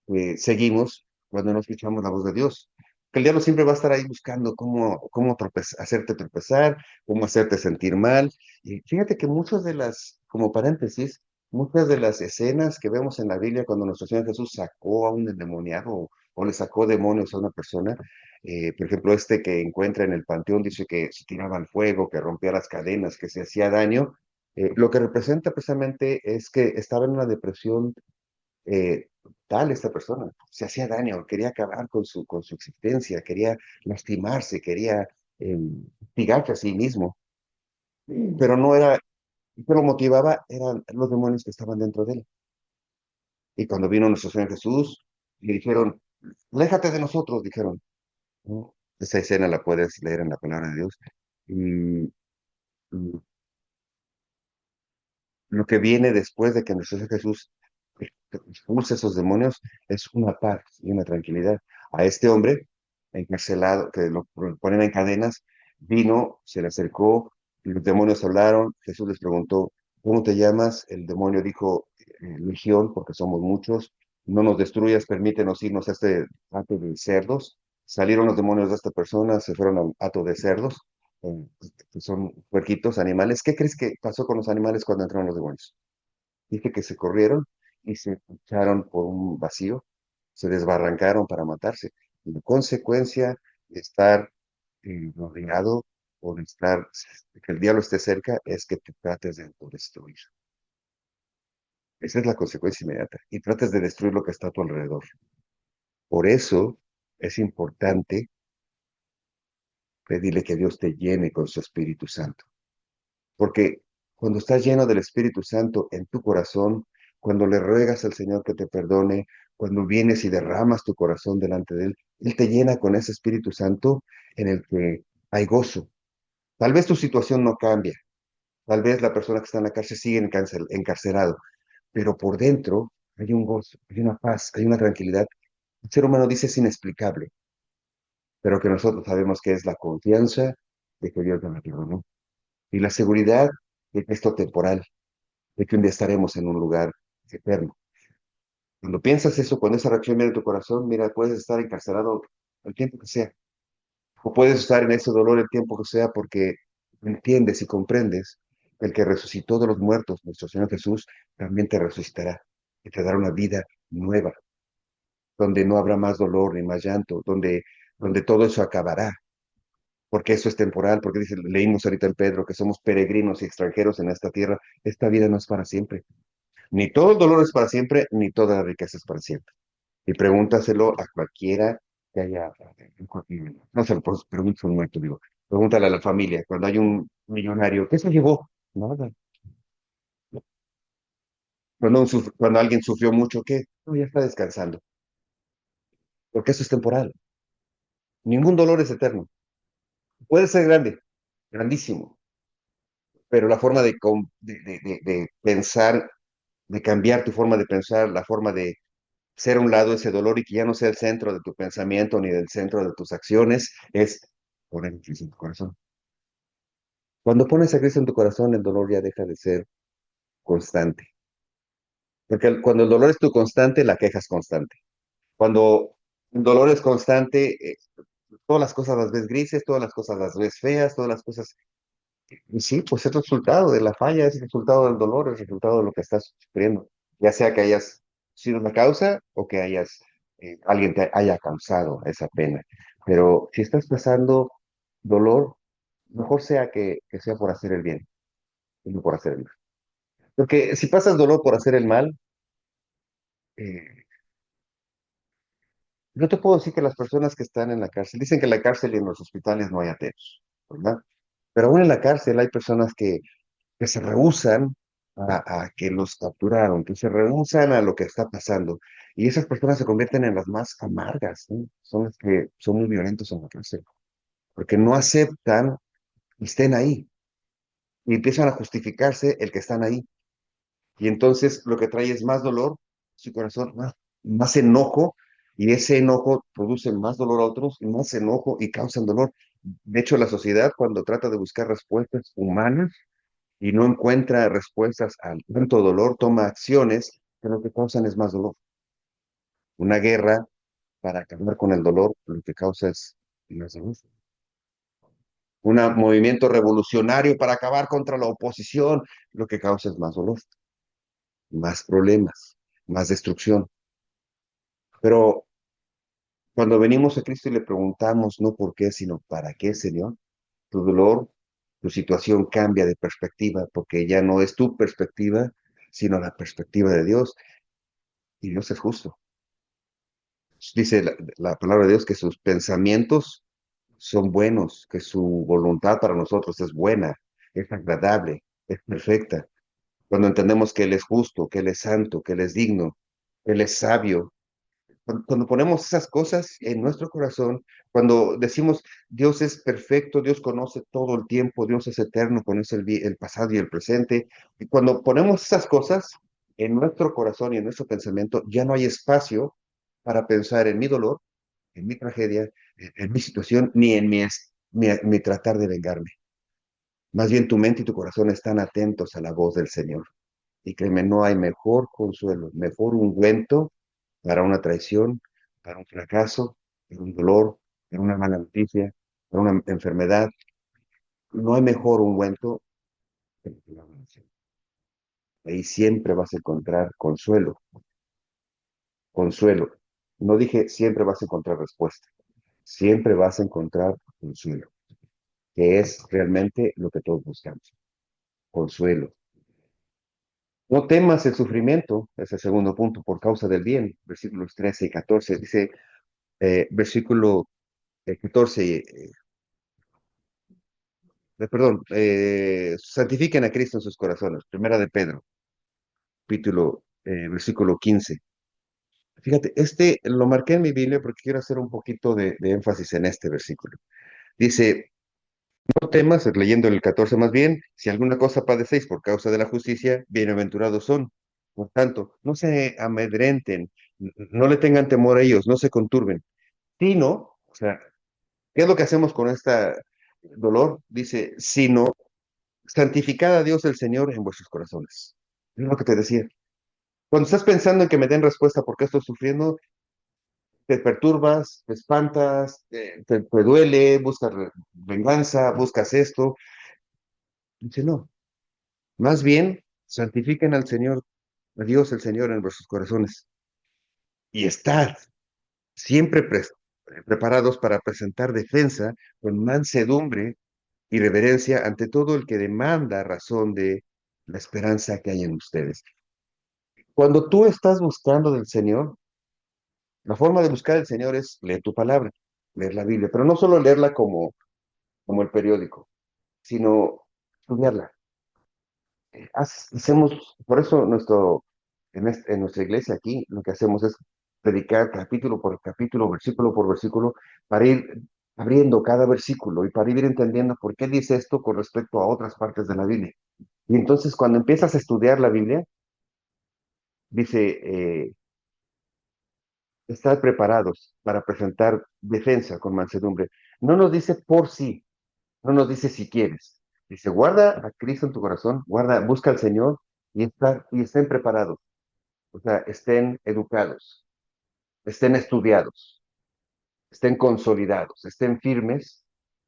que seguimos cuando no escuchamos la voz de Dios. Que el diablo siempre va a estar ahí buscando cómo hacerte tropezar, cómo hacerte sentir mal. Y fíjate que muchas de como paréntesis, muchas de las escenas que vemos en la Biblia cuando nuestro Señor Jesús sacó a un endemoniado o le sacó demonios a una persona, por ejemplo, este que encuentra en el panteón dice que se tiraba al fuego, que rompía las cadenas, que se hacía daño. Lo que representa precisamente es que estaba en una depresión tal esta persona, se hacía daño, quería acabar con su existencia, quería lastimarse, quería hostigarse a sí mismo, pero no era, lo que lo motivaba eran los demonios que estaban dentro de él. Y cuando vino nuestro Señor Jesús, le dijeron, aléjate de nosotros, dijeron. ¿No? Esa escena la puedes leer en la palabra de Dios. Y, y lo que viene después de que nuestro Señor Jesús expulsa esos demonios es una paz y una tranquilidad. A este hombre encarcelado, que lo ponen en cadenas, vino, se le acercó, y los demonios hablaron, Jesús les preguntó, ¿cómo te llamas? El demonio dijo, Legión, porque somos muchos, no nos destruyas, permítenos irnos a este hato de cerdos. Salieron los demonios de esta persona, se fueron al hato de cerdos, eh, que son puerquitos, animales. ¿Qué crees que pasó con los animales cuando entraron los demonios? Dice que se corrieron y se echaron por un vacío, se desbarrancaron para matarse. Y la consecuencia de estar rodeado o de estar, que el diablo esté cerca, es que te trates de autodestruir. Esa es la consecuencia inmediata. Y trates de destruir lo que está a tu alrededor. Por eso es importante pedirle que Dios te llene con su Espíritu Santo. Porque cuando estás lleno del Espíritu Santo en tu corazón, cuando le ruegas al Señor que te perdone, cuando vienes y derramas tu corazón delante de Él te llena con ese Espíritu Santo en el que hay gozo. Tal vez tu situación no cambia, tal vez la persona que está en la cárcel sigue encarcelado, pero por dentro hay un gozo, hay una paz, hay una tranquilidad. El ser humano dice es inexplicable, pero que nosotros sabemos que es la confianza de que Dios nos la perdonó y la seguridad de que esto temporal, de que un día estaremos en un lugar eterno. Cuando piensas eso, cuando esa reacción viene en tu corazón, mira, puedes estar encarcelado el tiempo que sea, o puedes estar en ese dolor el tiempo que sea, porque entiendes y comprendes que el que resucitó de los muertos, nuestro Señor Jesús, también te resucitará y te dará una vida nueva, donde no habrá más dolor ni más llanto, donde todo eso acabará, porque eso es temporal, porque dice, leímos ahorita en Pedro que somos peregrinos y extranjeros en esta tierra, esta vida no es para siempre. Ni todo el dolor es para siempre, ni toda la riqueza es para siempre. Y pregúntaselo a cualquiera que haya, no se lo preguntes a un muerto, digo, pregúntale a la familia, cuando hay un millonario, ¿qué se llevó? Nada. Cuando alguien sufrió mucho, ¿qué? No, ya está descansando, porque eso es temporal. Ningún dolor es eterno. Puede ser grande, grandísimo, pero la forma de pensar, de cambiar tu forma de pensar, la forma de ser a un lado ese dolor y que ya no sea el centro de tu pensamiento ni del centro de tus acciones, es poner a Cristo en tu corazón. Cuando pones a Cristo en tu corazón, el dolor ya deja de ser constante. Porque cuando el dolor es tu constante, la queja es constante. Cuando el dolor es constante, todas las cosas las ves grises, todas las cosas las ves feas, todas las cosas. Y sí, pues es resultado de la falla, es resultado del dolor, es resultado de lo que estás sufriendo. Ya sea que hayas sido la causa o que alguien te haya causado esa pena. Pero si estás pasando dolor, mejor sea que sea por hacer el bien y no por hacer el mal. Porque si pasas dolor por hacer el mal, eh, no te puedo decir que las personas que están en la cárcel, dicen que en la cárcel y en los hospitales no hay ateos, ¿verdad? Pero aún en la cárcel hay personas que se rehúsan a que los capturaron, que se rehúsan a lo que está pasando. Y esas personas se convierten en las más amargas, ¿no? Son las que son muy violentos en la cárcel, porque no aceptan que estén ahí y empiezan a justificarse el que están ahí. Y entonces lo que trae es más dolor, su corazón, más enojo, y ese enojo produce más dolor a otros, y más enojo y causan dolor. De hecho, la sociedad, cuando trata de buscar respuestas humanas y no encuentra respuestas al tanto dolor, toma acciones que lo que causan es más dolor. Una guerra para acabar con el dolor, lo que causa es más dolor. Un movimiento revolucionario para acabar contra la oposición, lo que causa es más dolor, más problemas, más destrucción. Pero cuando venimos a Cristo y le preguntamos no por qué, sino para qué, Señor, tu dolor, tu situación cambia de perspectiva, porque ya no es tu perspectiva, sino la perspectiva de Dios, y Dios es justo. Dice la palabra de Dios que sus pensamientos son buenos, que su voluntad para nosotros es buena, es agradable, es perfecta. Cuando entendemos que Él es justo, que Él es santo, que Él es digno, Él es sabio. Cuando ponemos esas cosas en nuestro corazón, cuando decimos Dios es perfecto, Dios conoce todo el tiempo, Dios es eterno, conoce el pasado y el presente, y cuando ponemos esas cosas en nuestro corazón y en nuestro pensamiento, ya no hay espacio para pensar en mi dolor, en mi tragedia, en mi situación, ni en mi tratar de vengarme. Más bien tu mente y tu corazón están atentos a la voz del Señor. Y créeme, no hay mejor consuelo, mejor ungüento para una traición, para un fracaso, para un dolor, para una mala noticia, para una enfermedad. No hay mejor ungüento que la oración. Ahí siempre vas a encontrar consuelo, consuelo. No dije siempre vas a encontrar respuesta, siempre vas a encontrar consuelo, que es realmente lo que todos buscamos, consuelo. No temas el sufrimiento, es el segundo punto, por causa del bien, versículos 13 y 14. Dice, versículo 14, perdón, santifiquen a Cristo en sus corazones. Primera de Pedro, versículo 15. Fíjate, este lo marqué en mi Biblia porque quiero hacer un poquito de énfasis en este versículo. Dice, no temas, leyendo el 14 más bien, si alguna cosa padecéis por causa de la justicia, bienaventurados son. Por tanto, no se amedrenten, no le tengan temor a ellos, no se conturben, sino, o sea, ¿qué es lo que hacemos con este dolor? Dice, sino santificad a Dios el Señor en vuestros corazones. Es lo que te decía. Cuando estás pensando en que me den respuesta por qué estoy sufriendo, te perturbas, te espantas, te duele, buscas venganza, buscas esto. Dice, no, más bien santifiquen al Señor, a Dios el Señor en vuestros corazones y estad siempre preparados para presentar defensa con mansedumbre y reverencia ante todo el que demanda razón de la esperanza que hay en ustedes. Cuando tú estás buscando del Señor, la forma de buscar al Señor es leer tu palabra, leer la Biblia, pero no solo leerla como el periódico, sino estudiarla. Hacemos, por eso en nuestra iglesia aquí, lo que hacemos es predicar capítulo por capítulo, versículo por versículo, para ir abriendo cada versículo y para ir entendiendo por qué dice esto con respecto a otras partes de la Biblia. Y entonces cuando empiezas a estudiar la Biblia, dice, estar preparados para presentar defensa con mansedumbre. No nos dice por sí, no nos dice si quieres. Dice, guarda a Cristo en tu corazón, guarda, busca al Señor y estén preparados. O sea, estén educados, estén estudiados, estén consolidados, estén firmes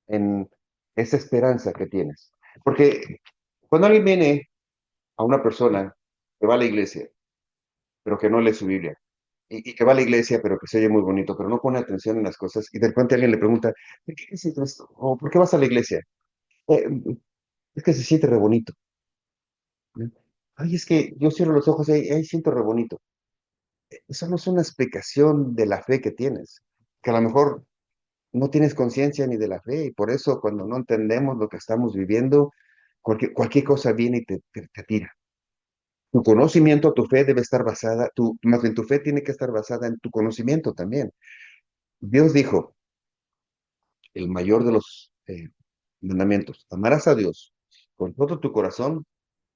en esa esperanza que tienes. Porque cuando alguien viene a una persona que va a la iglesia, pero que no lee su Biblia, y que va a la iglesia, pero que se oye muy bonito, pero no pone atención en las cosas, y de repente alguien le pregunta, ¿por qué hiciste esto? ¿O por qué vas a la iglesia? "Eh, es que se siente re bonito. ¿No? Ay, es que yo cierro los ojos y ahí siento re bonito. Eso no es una explicación de la fe que tienes, que a lo mejor no tienes conciencia ni de la fe, y por eso cuando no entendemos lo que estamos viviendo, cualquier cosa viene y te tira. Tu conocimiento, tu fe debe estar basada, más bien tu fe tiene que estar basada en tu conocimiento también. Dios dijo, el mayor de los mandamientos, amarás a Dios con todo tu corazón,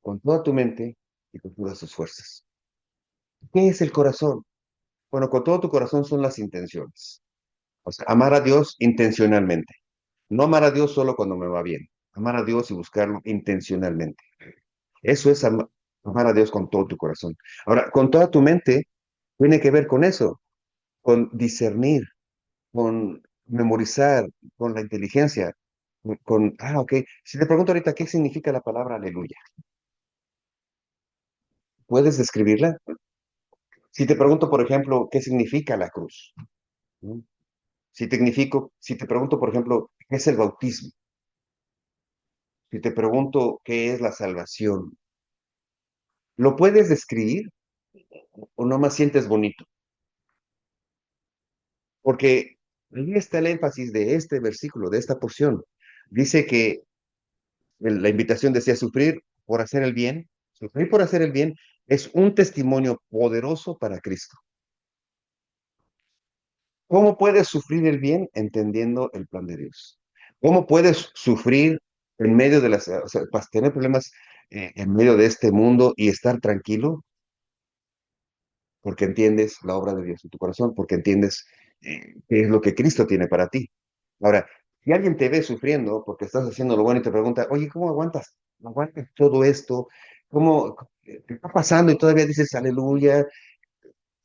con toda tu mente y con todas tus fuerzas. ¿Qué es el corazón? Bueno, con todo tu corazón son las intenciones. O sea, amar a Dios intencionalmente. No amar a Dios solo cuando me va bien. Amar a Dios y buscarlo intencionalmente. Eso es amar a Dios con todo tu corazón. Ahora, con toda tu mente tiene que ver con eso, con discernir, con memorizar, con la inteligencia, ok. Si te pregunto ahorita qué significa la palabra aleluya, ¿puedes describirla? Si te pregunto, por ejemplo, qué significa la cruz, ¿no? Si te pregunto, por ejemplo, qué es el bautismo, si te pregunto qué es la salvación, ¿lo puedes describir o nomás sientes bonito? Porque ahí está el énfasis de este versículo, de esta porción. Dice que la invitación decía sufrir por hacer el bien, sufrir por hacer el bien Es un testimonio poderoso para Cristo. ¿Cómo puedes sufrir el bien entendiendo el plan de Dios? ¿Cómo puedes sufrir en medio de las, o sea, tener problemas en medio de este mundo y estar tranquilo? Porque entiendes la obra de Dios en tu corazón, porque entiendes qué es lo que Cristo tiene para ti. Ahora, si alguien te ve sufriendo porque estás haciendo lo bueno y te pregunta, oye, ¿cómo aguantas? ¿Aguantas todo esto? ¿Cómo te está pasando? Y todavía dices aleluya.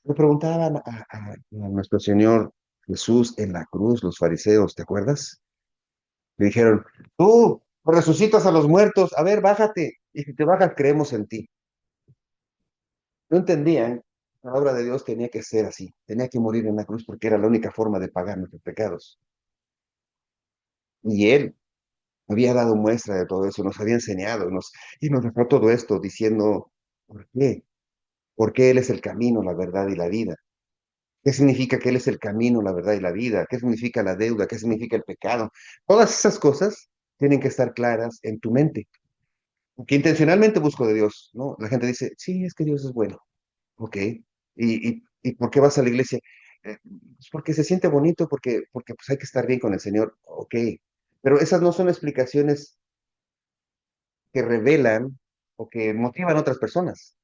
Le preguntaban a nuestro Señor Jesús en la cruz, los fariseos, ¿te acuerdas? Le dijeron, tú resucitas a los muertos, a ver, bájate. Y si te bajas, creemos en ti. No entendían que la obra de Dios tenía que ser así, tenía que morir en la cruz porque era la única forma de pagar nuestros pecados. Y Él había dado muestra de todo eso, nos había enseñado y nos dejó todo esto diciendo, ¿por qué? Porque Él es el camino, la verdad y la vida. ¿Qué significa que Él es el camino, la verdad y la vida? ¿Qué significa la deuda? ¿Qué significa el pecado? Todas esas cosas tienen que estar claras en tu mente. Que intencionalmente busco de Dios, ¿no? La gente dice, sí, es que Dios es bueno. Ok. ¿Y por qué vas a la iglesia? Pues porque se siente bonito, porque pues hay que estar bien con el Señor. Ok. Pero esas no son explicaciones que revelan o que motivan a otras personas.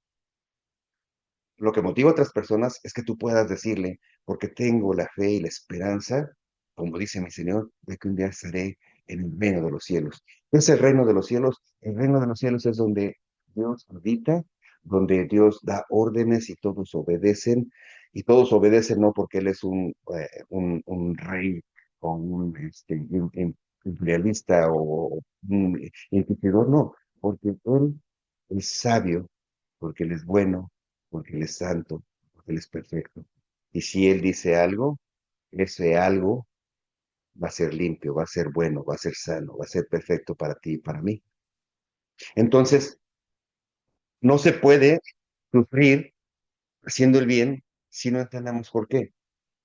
Lo que motiva a otras personas es que tú puedas decirle, porque tengo la fe y la esperanza, como dice mi Señor, de que un día estaré en el reino de los cielos. ¿Qué es el reino de los cielos? El reino de los cielos es donde Dios habita, donde Dios da órdenes y todos obedecen no porque Él es un rey o un imperialista o un inquisidor, no, porque Él es sabio, porque Él es bueno, porque Él es santo, porque Él es perfecto. Y si Él dice algo, ese algo va a ser limpio, va a ser bueno, va a ser sano, va a ser perfecto para ti y para mí. Entonces, no se puede sufrir haciendo el bien si no entendemos por qué.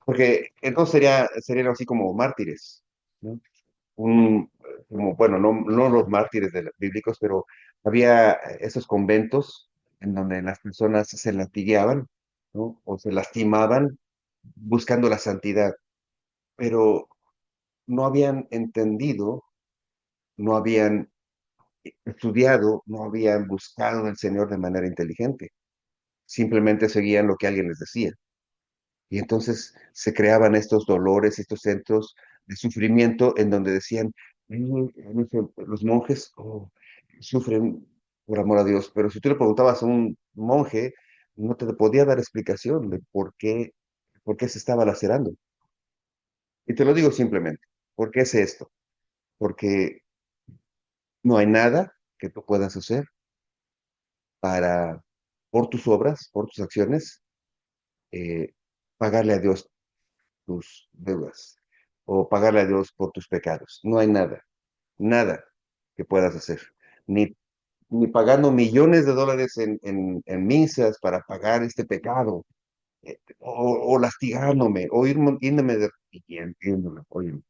Porque entonces serían así como mártires, ¿no? Un, bueno, no los mártires bíblicos, pero había esos conventos en donde las personas se latigueaban, ¿no? O se lastimaban buscando la santidad, pero no habían entendido, no habían estudiado, no habían buscado al Señor de manera inteligente. Simplemente seguían lo que alguien les decía. Y entonces se creaban estos dolores, estos centros de sufrimiento en donde decían, los monjes sufren por amor a Dios, pero si tú le preguntabas a un monje, no te podía dar explicación de por qué se estaba lacerando. Y te lo digo simplemente, ¿por qué es esto? Porque no hay nada que tú puedas hacer para, por tus obras, por tus acciones, eh, pagarle a Dios tus deudas o pagarle a Dios por tus pecados. No hay nada, nada que puedas hacer. Ni, ni pagando millones de dólares en misas para pagar este pecado, o lastigándome, o yéndome oye,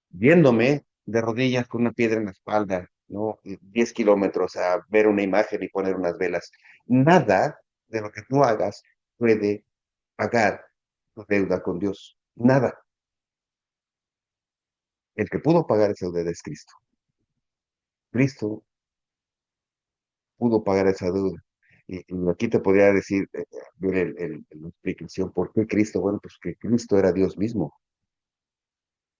viéndome de rodillas con una piedra en la espalda, ¿no? 10 kilómetros a ver una imagen y poner unas velas. Nada de lo que tú hagas puede pagar tu deuda con Dios. Nada. El que pudo pagar esa deuda es Cristo. Cristo pudo pagar esa deuda. Y aquí te podría decir, ver la explicación, ¿por qué Cristo? Bueno, pues que Cristo era Dios mismo.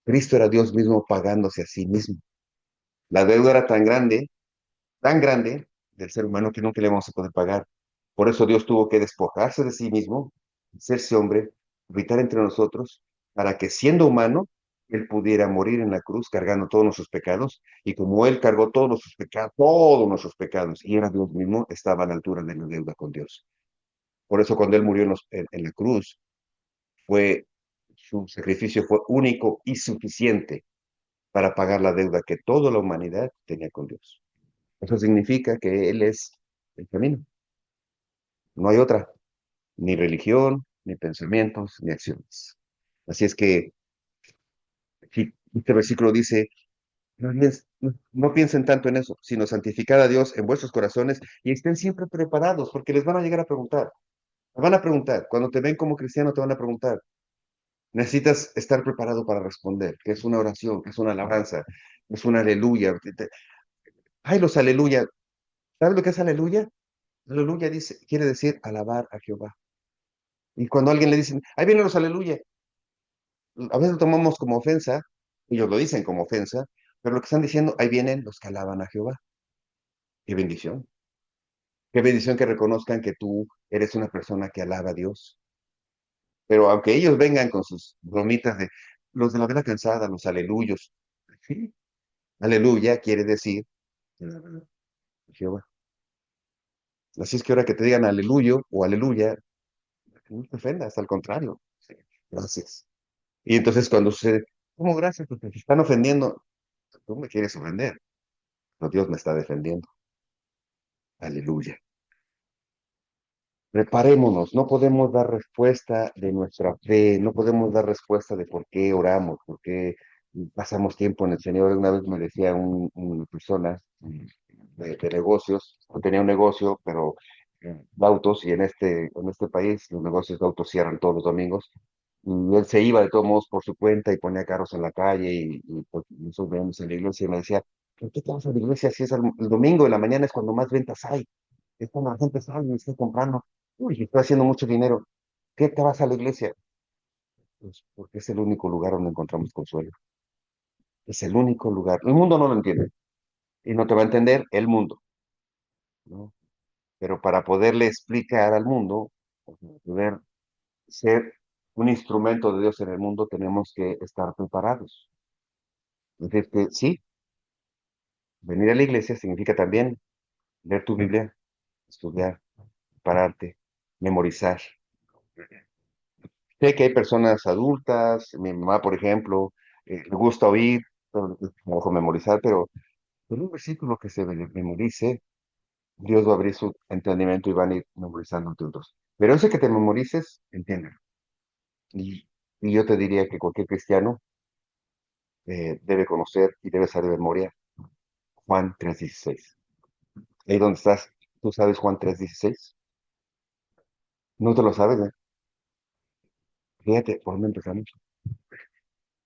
Cristo era Dios mismo pagándose a sí mismo. La deuda era tan grande del ser humano que nunca le vamos a poder pagar. Por eso Dios tuvo que despojarse de sí mismo, hacerse hombre, habitar entre nosotros, para que siendo humano, Él pudiera morir en la cruz cargando todos nuestros pecados. Y como Él cargó todos nuestros pecados, y era Dios mismo, estaba a la altura de la deuda con Dios. Por eso cuando Él murió en la cruz, su sacrificio fue único y suficiente para pagar la deuda que toda la humanidad tenía con Dios. Eso significa que Él es el camino. No hay otra, ni religión, ni pensamientos, ni acciones. Así es que si este versículo dice, no no piensen tanto en eso, sino santificad a Dios en vuestros corazones y estén siempre preparados, porque les van a llegar a preguntar. Te van a preguntar, cuando te ven como cristiano, te van a preguntar. Necesitas estar preparado para responder, que es una oración, que es una alabanza, es un aleluya. Ay, los aleluya. ¿Sabes lo que es aleluya? Aleluya dice, quiere decir alabar a Jehová. Y cuando a alguien le dicen, ahí vienen los aleluya, a veces lo tomamos como ofensa, ellos lo dicen como ofensa, pero lo que están diciendo, ahí vienen los que alaban a Jehová. Qué bendición. Qué bendición que reconozcan que tú eres una persona que alaba a Dios. Pero aunque ellos vengan con sus bromitas de los de la vela cansada, los aleluyos, sí, aleluya quiere decir Jehová. Así es que ahora que te digan aleluyo o aleluya, no te ofendas, al contrario. Sí, gracias. Y entonces cuando sucede, ¿cómo gracias? Porque te están ofendiendo. Tú me quieres ofender, pero Dios me está defendiendo. Aleluya. Preparémonos, no podemos dar respuesta de nuestra fe, no podemos dar respuesta de por qué oramos, por qué pasamos tiempo en el Señor. Una vez me decía una persona de negocios, no tenía un negocio, pero de autos, y en este país los negocios de autos cierran todos los domingos, y él se iba de todos modos por su cuenta y ponía carros en la calle, y pues, nosotros veíamos en la iglesia y me decía, ¿por qué te vas a la iglesia si es el domingo de la mañana es cuando más ventas hay? Es cuando la gente sale y está comprando. Uy, estoy haciendo mucho dinero. ¿Qué te vas a la iglesia? Pues porque es el único lugar donde encontramos consuelo. Es el único lugar. El mundo no lo entiende y no te va a entender el mundo, ¿no? Pero para poderle explicar al mundo, para poder ser un instrumento de Dios en el mundo, tenemos que estar preparados. Es decir, que sí, venir a la iglesia significa también leer tu Biblia, estudiar, pararte, memorizar. Sé que hay personas adultas, mi mamá, por ejemplo, le gusta oír, pero ojo, memorizar, pero en un versículo que se memorice, Dios va a abrir su entendimiento y van a ir memorizando juntos. Pero ese que te memorices, entiéndelo. Y, y yo te diría que cualquier cristiano debe conocer y debe saber de memoria Juan 3:16. Ahí donde estás, ¿tú sabes Juan 3:16? ¿No te lo sabes? Fíjate, ¿por dónde empezamos?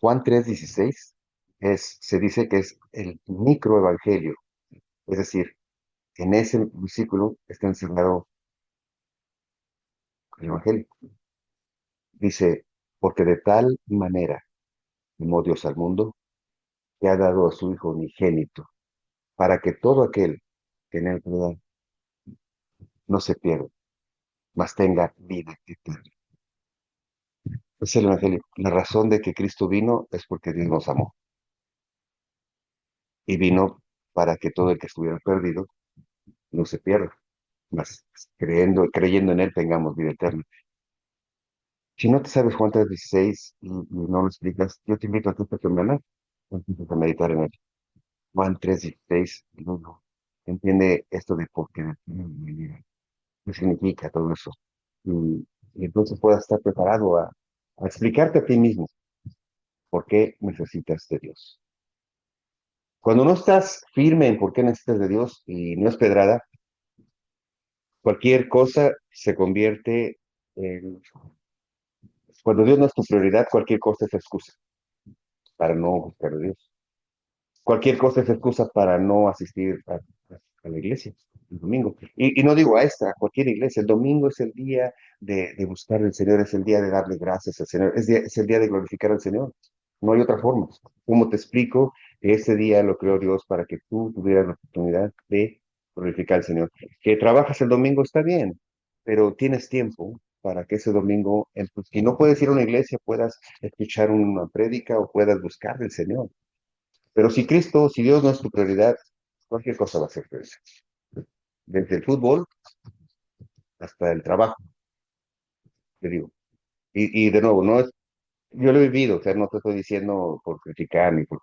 Juan 3:16 se dice que es el microevangelio. Es decir, en ese versículo está encerrado el Evangelio. Dice, porque de tal manera amó Dios al mundo, que ha dado a su Hijo unigénito, para que todo aquel que en él crea no se pierda, mas tenga vida eterna. Es el Evangelio. La razón de que Cristo vino es porque Dios nos amó. Y vino para que todo el que estuviera perdido no se pierda, mas creyendo en él tengamos vida eterna. Si no te sabes Juan 3:16 y no lo explicas, yo te invito a que esta semana empieces a meditar en él. Juan 3:16, no, entiende esto de por qué, qué significa todo eso. Y entonces puedas estar preparado a explicarte a ti mismo por qué necesitas de Dios. Cuando no estás firme en por qué necesitas de Dios y no es pedrada, cualquier cosa se convierte en... Cuando Dios no es tu prioridad, cualquier cosa es excusa para no buscar a Dios. Cualquier cosa es excusa para no asistir a la iglesia el domingo. Y no digo a esta, a cualquier iglesia. El domingo es el día de buscar al Señor, es el día de darle gracias al Señor, es el día de glorificar al Señor. No hay otra forma. ¿Cómo te explico? Ese día lo creó Dios para que tú tuvieras la oportunidad de glorificar al Señor. Que trabajas el domingo está bien, pero tienes tiempo para que ese domingo, si no puedes ir a una iglesia, puedas escuchar una prédica o puedas buscar al Señor. Pero si Dios no es tu prioridad, cualquier cosa va a ser prioridad. Desde el fútbol hasta el trabajo, te digo. Y de nuevo, no es, yo lo he vivido, o sea, no te estoy diciendo por criticar ni por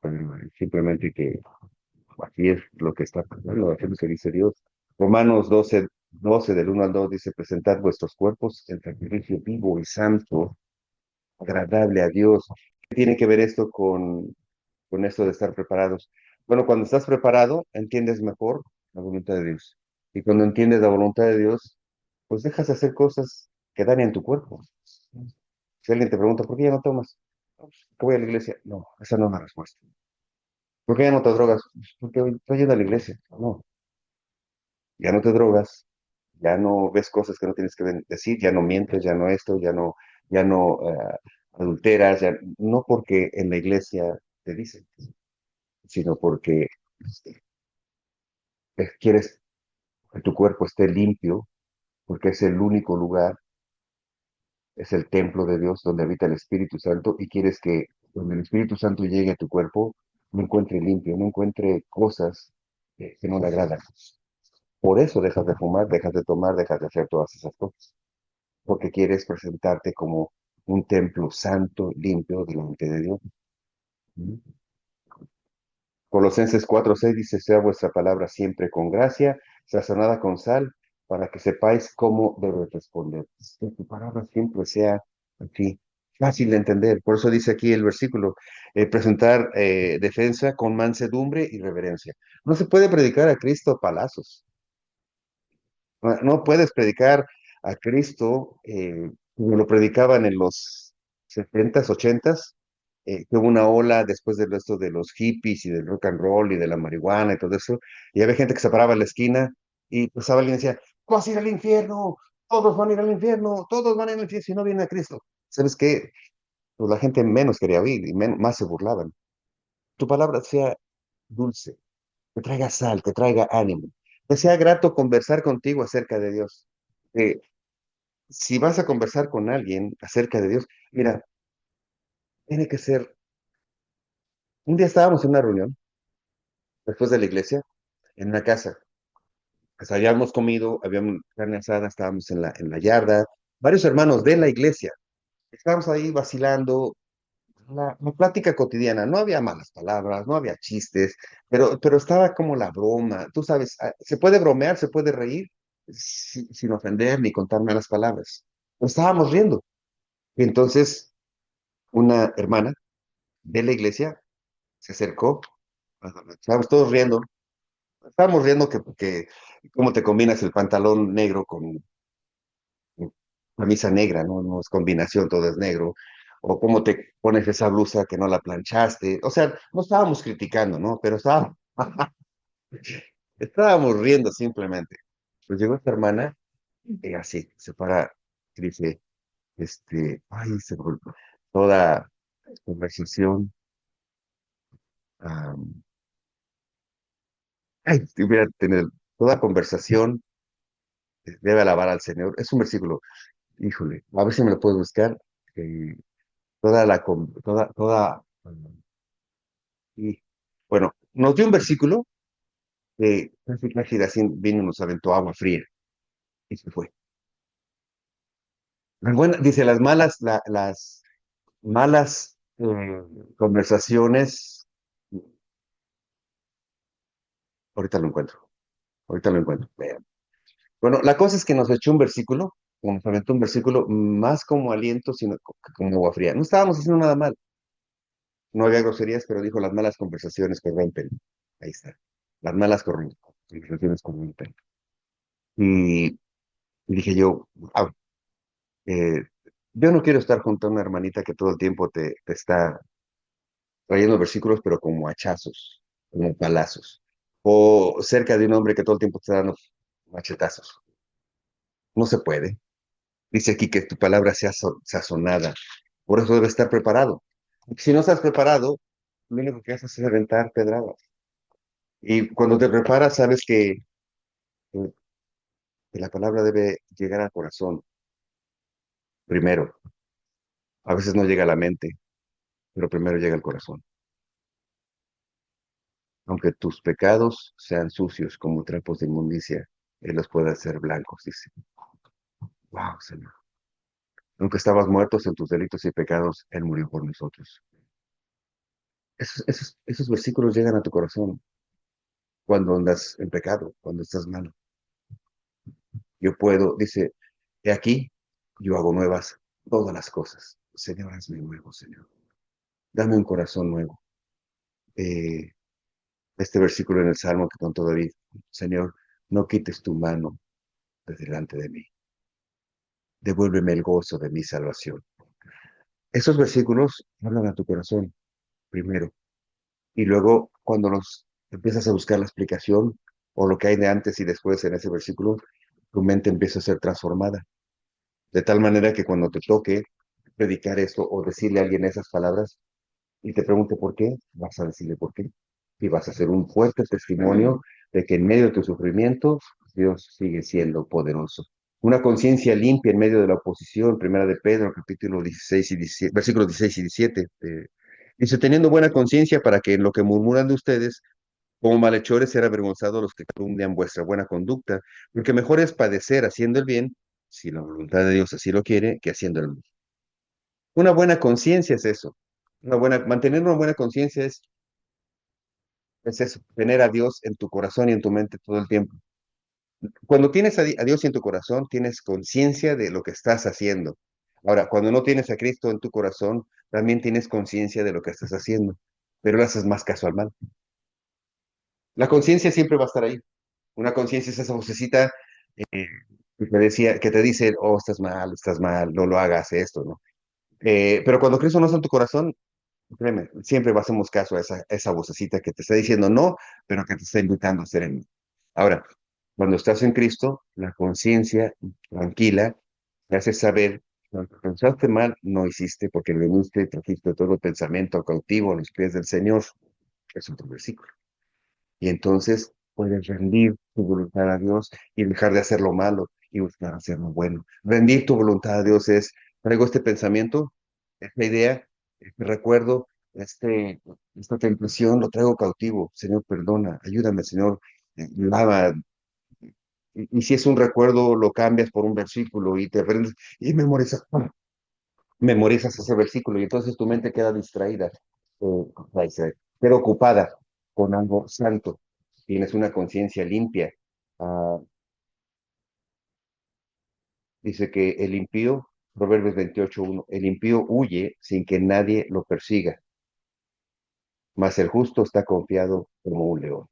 simplemente que así es lo que está pasando, así es lo que dice Dios. Romanos 12 del 1 al 2 dice, presentad vuestros cuerpos en sacrificio vivo y santo, agradable a Dios. ¿Qué tiene que ver esto con esto de estar preparados? Bueno, cuando estás preparado, entiendes mejor la voluntad de Dios. Y cuando entiendes la voluntad de Dios, pues dejas de hacer cosas que dañan tu cuerpo. Si alguien te pregunta, ¿por qué ya no tomas? "No, pues, que voy a la iglesia". No, esa no es la respuesta. ¿Por qué ya no te drogas? "Pues, porque estoy yendo a la iglesia". No, ya no te drogas, ya no ves cosas que no tienes que decir, ya no mientes, ya no esto, ya no adulteras, ya, no porque en la iglesia te dicen, sino porque quieres que tu cuerpo esté limpio, porque es el único lugar, es el templo de Dios donde habita el Espíritu Santo y quieres que cuando el Espíritu Santo llegue a tu cuerpo, no encuentre limpio, no encuentre cosas que no le agradan. Por eso dejas de fumar, dejas de tomar, dejas de hacer todas esas cosas, porque quieres presentarte como un templo santo, limpio delante de Dios. ¿Mm? Colosenses 4:6 dice, sea vuestra palabra siempre con gracia, sazonada con sal, para que sepáis cómo debe responder. Que tu palabra siempre sea así, fácil de entender. Por eso dice aquí el versículo, presentar defensa con mansedumbre y reverencia. No se puede predicar a Cristo a palazos. No, no puedes predicar a Cristo como lo predicaban en los 70s, 80s, que hubo una ola después de esto de los hippies y del rock and roll y de la marihuana y todo eso, y había gente que se paraba en la esquina y pasaba alguien y decía, vas a ir al infierno, todos van a ir al infierno, todos van a ir al infierno si no viene a Cristo. ¿Sabes qué? Pues la gente menos quería oír y más se burlaban. Tu palabra sea dulce, que traiga sal, que traiga ánimo, que sea grato conversar contigo acerca de Dios. Eh, si vas a conversar con alguien acerca de Dios, mira, tiene que ser. Un día estábamos en una reunión, después de la iglesia, en una casa. Pues habíamos comido, habíamos carne asada, estábamos en la yarda, varios hermanos de la iglesia. Estábamos ahí vacilando, la plática cotidiana. No había malas palabras, no había chistes, pero estaba como la broma. Tú sabes, se puede bromear, se puede reír sin ofender ni contar malas palabras. Pero estábamos riendo. Y entonces una hermana de la iglesia se acercó, estábamos todos riendo, estábamos riendo que cómo te combinas el pantalón negro con camisa negra, ¿no? No es combinación, todo es negro, o cómo te pones esa blusa que no la planchaste, o sea, no estábamos criticando, ¿no? Pero estábamos riendo simplemente. Pues llegó esta hermana y así, se para y dice, ay, toda conversación, ay, si hubiera tenido toda conversación debe alabar al Señor. Es un versículo, híjole, a ver si me lo puedes buscar. eh, y, bueno, nos dio un versículo que casi así vino y nos aventó agua fría y se fue. Dice, las malas conversaciones, ahorita lo encuentro, ahorita lo encuentro. Vean. Bueno, la cosa es que nos echó un versículo, nos aventó un versículo más como aliento, sino como agua fría. No estábamos haciendo nada mal. No había groserías, pero dijo las malas conversaciones corrompen. Ahí está. Las malas conversaciones corrompen. Y, y dije yo, wow, eh, yo no quiero estar junto a una hermanita que todo el tiempo te está trayendo versículos, pero como hachazos, como palazos. O cerca de un hombre que todo el tiempo te está dando machetazos. No se puede. Dice aquí que tu palabra sea sazonada. Por eso debe estar preparado. Si no estás preparado, lo único que haces es aventar pedradas. Y cuando te preparas, sabes que la palabra debe llegar al corazón primero. A veces no llega a la mente, pero primero llega al corazón. Aunque tus pecados sean sucios como trapos de inmundicia, Él los puede hacer blancos, dice. Wow, Señor. Aunque estabas muertos en tus delitos y pecados, Él murió por nosotros. Esos versículos llegan a tu corazón cuando andas en pecado, cuando estás mal. Yo puedo, dice, he aquí, yo hago nuevas todas las cosas. Señor, hazme nuevo, Señor. Dame un corazón nuevo. Eh, este versículo en el Salmo que contó David. Señor, no quites tu mano de delante de mí. Devuélveme el gozo de mi salvación. Esos versículos hablan a tu corazón primero. Y luego, cuando los empiezas a buscar la explicación o lo que hay de antes y después en ese versículo, tu mente empieza a ser transformada. De tal manera que cuando te toque predicar esto o decirle a alguien esas palabras y te pregunte por qué, vas a decirle por qué. Y vas a hacer un fuerte testimonio de que en medio de tu sufrimiento, Dios sigue siendo poderoso. Una conciencia limpia en medio de la oposición, primera de Pedro, capítulo 16 y 17, versículos 16 y 17. Dice, teniendo buena conciencia para que en lo que murmuran de ustedes, como malhechores, ser avergonzados los que calumnian vuestra buena conducta, porque mejor es padecer haciendo el bien, si la voluntad de Dios así lo quiere, que haciendo el mal. Una buena conciencia es eso. Mantener una buena conciencia es eso, tener a Dios en tu corazón y en tu mente todo el tiempo. Cuando tienes a Dios en tu corazón, tienes conciencia de lo que estás haciendo. Ahora, cuando no tienes a Cristo en tu corazón, también tienes conciencia de lo que estás haciendo, pero le haces más caso al mal. La conciencia siempre va a estar ahí. Una conciencia es esa vocecita eh, que te dice, oh, estás mal, no lo hagas esto, ¿no? Pero cuando Cristo no está en tu corazón, créeme, siempre hacemos caso a esa vocecita que te está diciendo no, pero que te está invitando a hacer el no. Ahora, cuando estás en Cristo, la conciencia tranquila te hace saber, cuando pensaste mal, no hiciste, porque veniste y trajiste todo el pensamiento cautivo a los pies del Señor. Es otro versículo. Y entonces puedes rendir tu voluntad a Dios y dejar de hacer lo malo y buscar hacer lo bueno. Rendir tu voluntad a Dios es, traigo este pensamiento, esta idea, este recuerdo, esta tentación, lo traigo cautivo. Señor, perdona, ayúdame, Señor, lava. Y si es un recuerdo, lo cambias por un versículo y te aprendes y memorizas ese versículo y entonces tu mente queda distraída, queda ocupada con algo santo. Tienes una conciencia limpia. Ah, dice que el impío, Proverbios 28:1, el impío huye sin que nadie lo persiga, mas el justo está confiado como un león.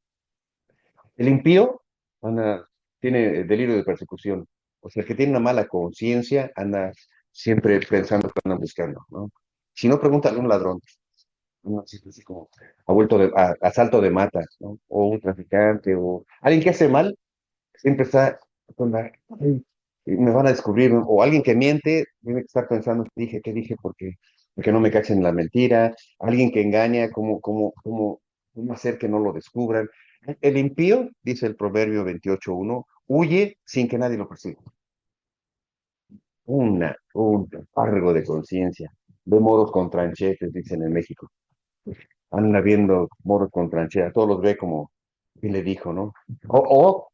El impío anda, tiene delirio de persecución. O sea, el que tiene una mala conciencia anda siempre pensando que andan buscando, ¿no? Si no, pregúntale a un ladrón, ¿no? Así como asalto de mata, ¿no? O un traficante, o alguien que hace mal, siempre está con "Ay, me van a descubrir", ¿no? O alguien que miente, tiene que estar pensando, qué dije? Porque no me cachen en la mentira. Alguien que engaña, ¿cómo hacer que no lo descubran? El impío, dice el Proverbio 28:1, huye sin que nadie lo persiga. Un cargo de conciencia. De moros con tranchetes, dicen en México. Anda viendo moros con tranchera, todos los ve como, y le dijo, ¿no? O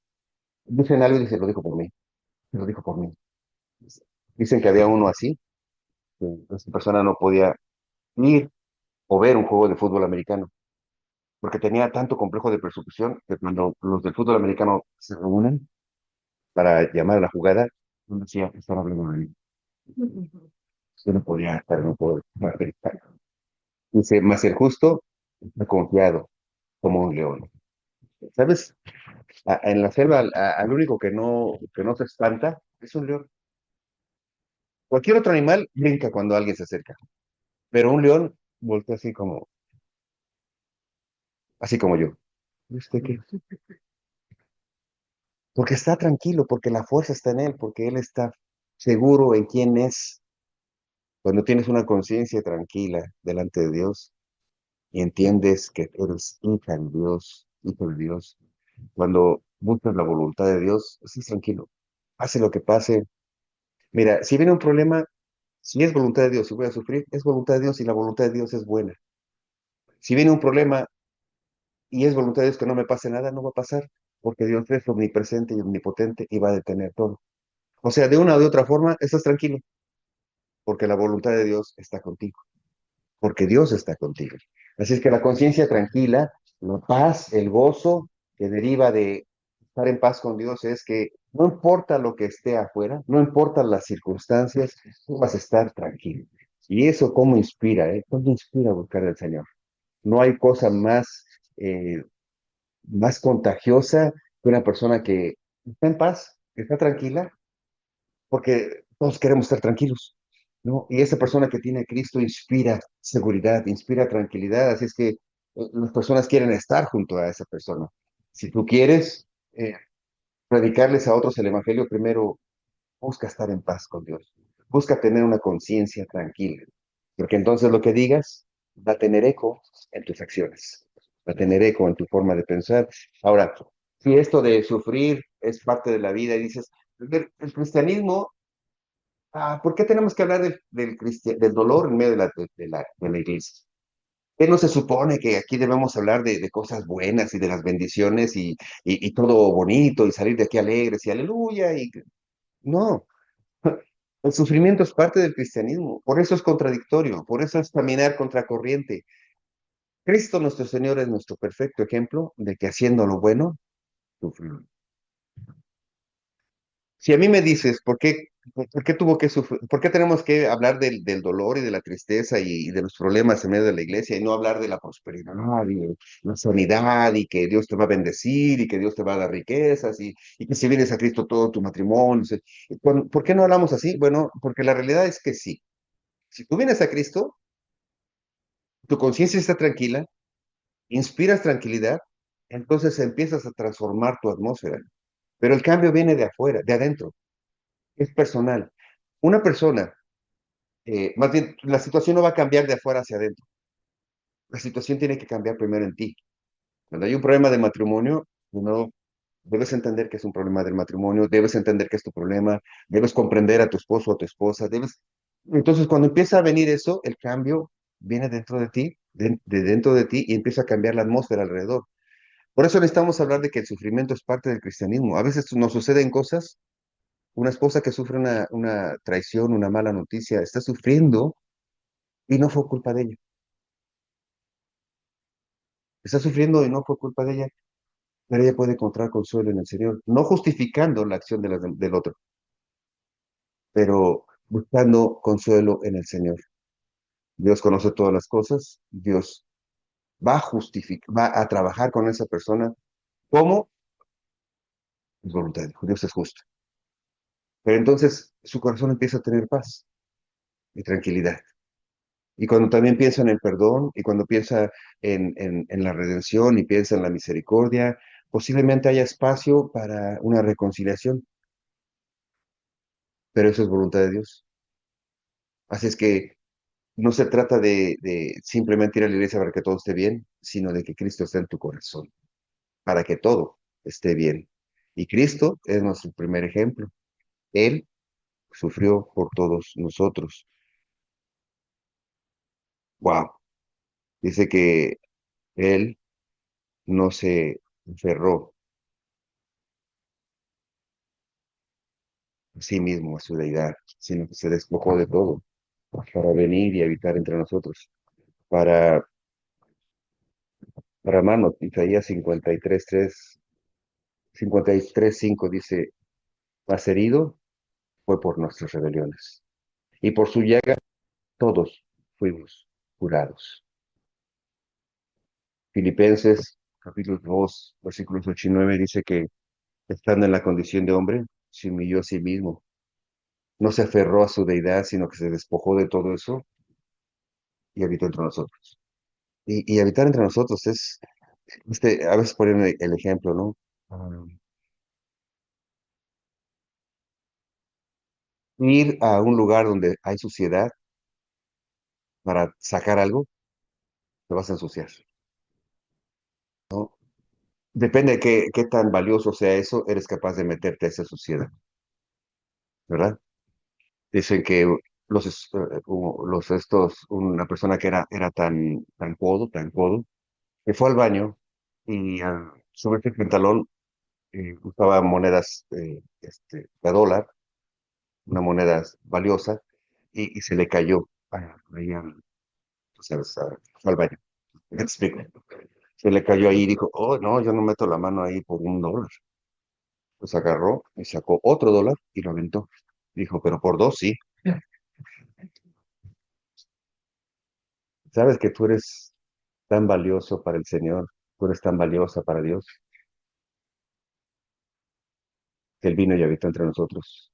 dicen algo y dice, lo dijo por mí, lo dijo por mí. Dicen que había uno así, que esa persona no podía ir o ver un juego de fútbol americano, porque tenía tanto complejo de persecución que cuando los del fútbol americano se reúnen para llamar a la jugada, uno decía, están hablando de mí. Yo no podía estar, no puedo estar. Dice, mas el justo está confiado como un león. ¿Sabes? En la selva, al único que no se espanta es un león. Cualquier otro animal brinca cuando alguien se acerca, pero un león voltea así como yo. ¿Y usted qué? Porque está tranquilo, porque la fuerza está en él, porque él está seguro en quién es. Cuando tienes una conciencia tranquila delante de Dios y entiendes que eres hija de Dios, hijo de Dios, cuando buscas la voluntad de Dios, estás tranquilo. Pase lo que pase. Mira, si viene un problema, si es voluntad de Dios y voy a sufrir, es voluntad de Dios y la voluntad de Dios es buena. Si viene un problema y es voluntad de Dios que no me pase nada, no va a pasar, porque Dios es omnipresente y omnipotente y va a detener todo. O sea, de una o de otra forma, estás tranquilo, porque la voluntad de Dios está contigo, porque Dios está contigo. Así es que la conciencia tranquila, la paz, el gozo que deriva de estar en paz con Dios es que no importa lo que esté afuera, no importan las circunstancias, tú vas a estar tranquilo. Y eso cómo inspira, ¿eh? ¿Cómo inspira a buscar al Señor? No hay cosa más más contagiosa que una persona que está en paz, que está tranquila, porque todos queremos estar tranquilos, ¿no? Y esa persona que tiene a Cristo inspira seguridad, inspira tranquilidad, así es que las personas quieren estar junto a esa persona. Si tú quieres predicarles a otros el Evangelio, primero busca estar en paz con Dios, busca tener una conciencia tranquila, porque entonces lo que digas va a tener eco en tus acciones, va a tener eco en tu forma de pensar. Ahora, si esto de sufrir es parte de la vida y dices, el cristianismo, ¿por qué tenemos que hablar del dolor en medio de la iglesia? ¿Qué no se supone que aquí debemos hablar de cosas buenas y de las bendiciones y todo bonito y salir de aquí alegres y aleluya? No, el sufrimiento es parte del cristianismo, por eso es contradictorio, por eso es caminar contracorriente. Cristo nuestro Señor es nuestro perfecto ejemplo de que haciendo lo bueno, sufrió. Si a mí me dices, ¿por qué tuvo que sufrir? ¿Por qué tenemos que hablar del dolor y de la tristeza y de los problemas en medio de la iglesia y no hablar de la prosperidad y de la sanidad y que Dios te va a bendecir y que Dios te va a dar riquezas y que si vienes a Cristo todo tu matrimonio? ¿Por qué no hablamos así? Bueno, porque la realidad es que sí. Si tú vienes a Cristo, tu conciencia está tranquila, inspiras tranquilidad, entonces empiezas a transformar tu atmósfera. Pero el cambio viene de afuera, de adentro, es personal. Una persona, más bien, la situación no va a cambiar de afuera hacia adentro. La situación tiene que cambiar primero en ti. Cuando hay un problema de matrimonio, uno debes entender que es un problema del matrimonio, debes entender que es tu problema, debes comprender a tu esposo o a tu esposa, debes... Entonces, cuando empieza a venir eso, el cambio viene dentro de ti, de dentro de ti, y empieza a cambiar la atmósfera alrededor. Por eso necesitamos hablar de que el sufrimiento es parte del cristianismo. A veces nos suceden cosas, una esposa que sufre una traición, una mala noticia, está sufriendo y no fue culpa de ella. Está sufriendo y no fue culpa de ella, pero ella puede encontrar consuelo en el Señor, no justificando la acción del otro, pero buscando consuelo en el Señor. Dios conoce todas las cosas, Dios va a justificar, va a trabajar con esa persona como es voluntad. Dios es justo. Pero entonces su corazón empieza a tener paz y tranquilidad. Y cuando también piensa en el perdón y cuando piensa en la redención y piensa en la misericordia, posiblemente haya espacio para una reconciliación, pero eso es voluntad de Dios. Así es que no se trata de simplemente ir a la iglesia para que todo esté bien, sino de que Cristo esté en tu corazón, para que todo esté bien. Y Cristo es nuestro primer ejemplo. Él sufrió por todos nosotros. Wow. Dice que Él no se aferró a sí mismo, a su deidad, sino que se despojó de todo para venir y habitar entre nosotros. Para, para amarnos, Isaías 53:5 dice, mas herido fue por nuestras rebeliones, y por su llaga todos fuimos curados. Filipenses, capítulo 2, versículos 8 y 9, dice que estando en la condición de hombre, se humilló a sí mismo. No se aferró a su deidad, sino que se despojó de todo eso y habitó entre nosotros. Y habitar entre nosotros es, a veces ponen el ejemplo, ¿no? Ah, Ir a un lugar donde hay suciedad para sacar algo, te vas a ensuciar, ¿no? Depende de qué tan valioso sea eso, eres capaz de meterte a esa suciedad, ¿verdad? Dicen que una persona que era tan codo, que fue al baño y al subirse el pantalón usaba monedas de dólar, una moneda valiosa, y se le cayó ahí tú sabes, fue al baño. ¿Me explico? Se le cayó ahí y dijo, oh, no, yo no meto la mano ahí por $1. Pues agarró y sacó otro dólar y lo aventó. Dijo, pero por dos sí. Sabes que tú eres tan valioso para el Señor. Tú eres tan valiosa para Dios que Él vino y habitó entre nosotros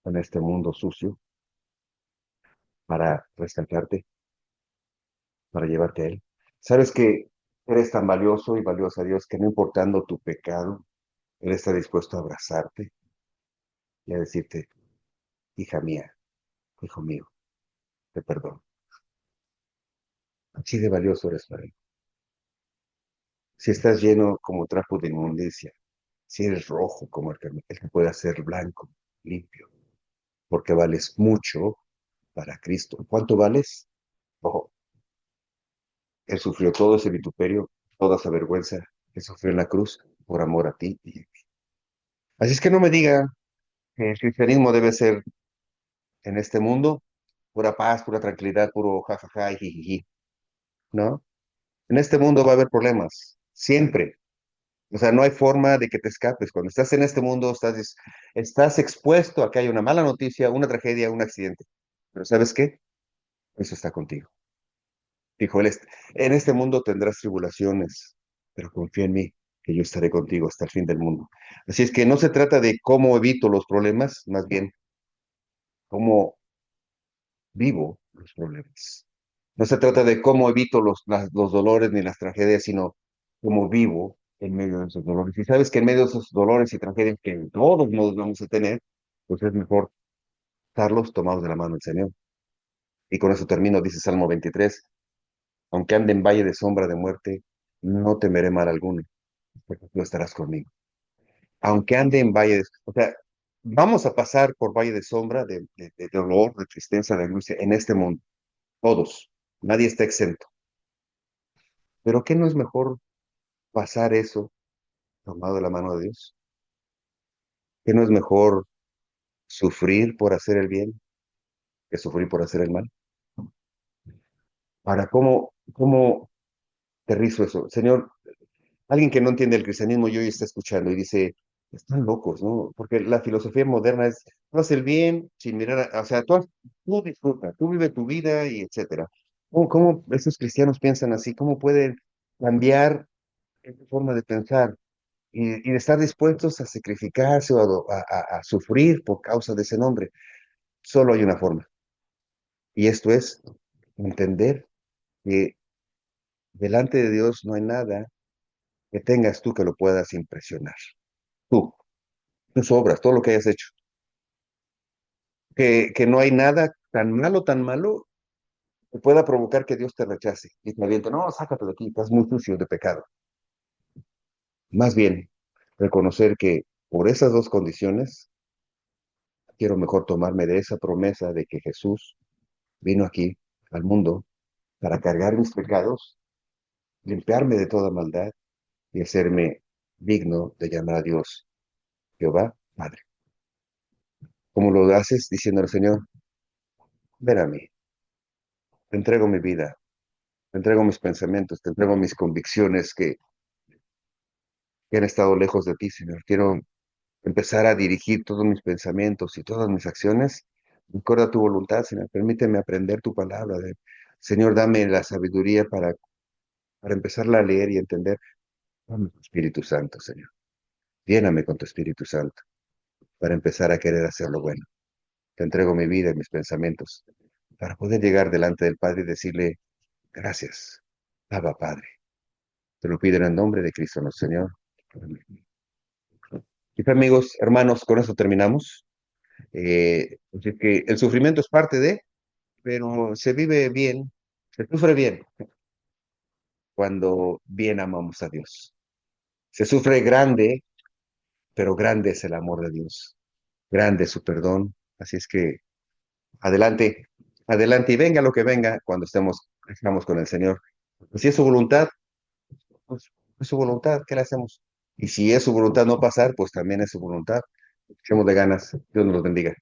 en este mundo sucio para rescatarte, para llevarte a Él. Sabes que eres tan valioso y valiosa a Dios que no importando tu pecado, Él está dispuesto a abrazarte y a decirte, hija mía, hijo mío, te perdono. Así de valioso eres para Él. Si estás lleno como trapo de inmundicia, si eres rojo como el que puede hacer blanco, limpio, porque vales mucho para Cristo. ¿Cuánto vales? Ojo, Él sufrió todo ese vituperio, toda esa vergüenza que sufrió en la cruz por amor a ti y a mí. Así es que no me diga que el cristianismo debe ser en este mundo pura paz, pura tranquilidad, puro jajaja y jijiji, ¿no? En este mundo va a haber problemas, siempre. O sea, no hay forma de que te escapes. Cuando estás en este mundo, estás expuesto a que haya una mala noticia, una tragedia, un accidente. Pero ¿sabes qué? Eso está contigo. Dijo él, en este mundo tendrás tribulaciones, pero confía en mí, que yo estaré contigo hasta el fin del mundo. Así es que no se trata de cómo evito los problemas, más bien cómo vivo los problemas. No se trata de cómo evito los dolores ni las tragedias, sino cómo vivo en medio de esos dolores. Y sabes que en medio de esos dolores y tragedias que en todos modos vamos a tener, pues es mejor estarlos tomados de la mano del Señor. Y con eso termino, dice Salmo 23, aunque ande en valle de sombra de muerte, no temeré mal alguno, porque tú estarás conmigo. Aunque ande en valle de... O sea, vamos a pasar por valle de sombra, de dolor, de tristeza, de angustia en este mundo, todos. Nadie está exento. Pero ¿qué no es mejor pasar eso tomado de la mano de Dios? ¿Qué no es mejor sufrir por hacer el bien que sufrir por hacer el mal? Ahora, ¿cómo aterrizo eso? Señor, alguien que no entiende el cristianismo y hoy está escuchando y dice, están locos, ¿no? Porque la filosofía moderna es, tú haz el bien sin mirar, o sea, tú disfruta, tú vive tu vida y etcétera. ¿Cómo esos cristianos piensan así? ¿Cómo pueden cambiar esa forma de pensar y de estar dispuestos a sacrificarse o a sufrir por causa de ese nombre? Solo hay una forma, y esto es entender que delante de Dios no hay nada que tengas tú que lo puedas impresionar. Tú, tus obras, todo lo que hayas hecho. Que no hay nada tan malo, que pueda provocar que Dios te rechace y te aviente, no, sácate de aquí, estás muy sucio de pecado. Más bien, reconocer que por esas dos condiciones, quiero mejor tomarme de esa promesa de que Jesús vino aquí al mundo para cargar mis pecados, limpiarme de toda maldad y hacerme digno de llamar a Dios Jehová Padre. ¿Cómo lo haces? Diciéndole, Señor, ven a mí, te entrego mi vida, te entrego mis pensamientos, te entrego mis convicciones que han estado lejos de ti, Señor. Quiero empezar a dirigir todos mis pensamientos y todas mis acciones. Recuerda tu voluntad, Señor. Permíteme aprender tu palabra. Señor, dame la sabiduría para empezarla a leer y entender. Dame tu Espíritu Santo, Señor. Lléname con tu Espíritu Santo para empezar a querer hacer lo bueno. Te entrego mi vida y mis pensamientos para poder llegar delante del Padre y decirle, gracias, Abba Padre. Te lo pido en el nombre de Cristo nuestro Señor. Amén. Y pues, amigos, hermanos, con eso terminamos. Así que el sufrimiento es parte de, pero se vive bien, se sufre bien cuando bien amamos a Dios. Se sufre grande, pero grande es el amor de Dios. Grande es su perdón. Así es que adelante, adelante y venga lo que venga cuando estamos con el Señor. Si es su voluntad, pues es su voluntad, ¿qué le hacemos? Y si es su voluntad no pasar, pues también es su voluntad. Echemos de ganas. Dios nos los bendiga.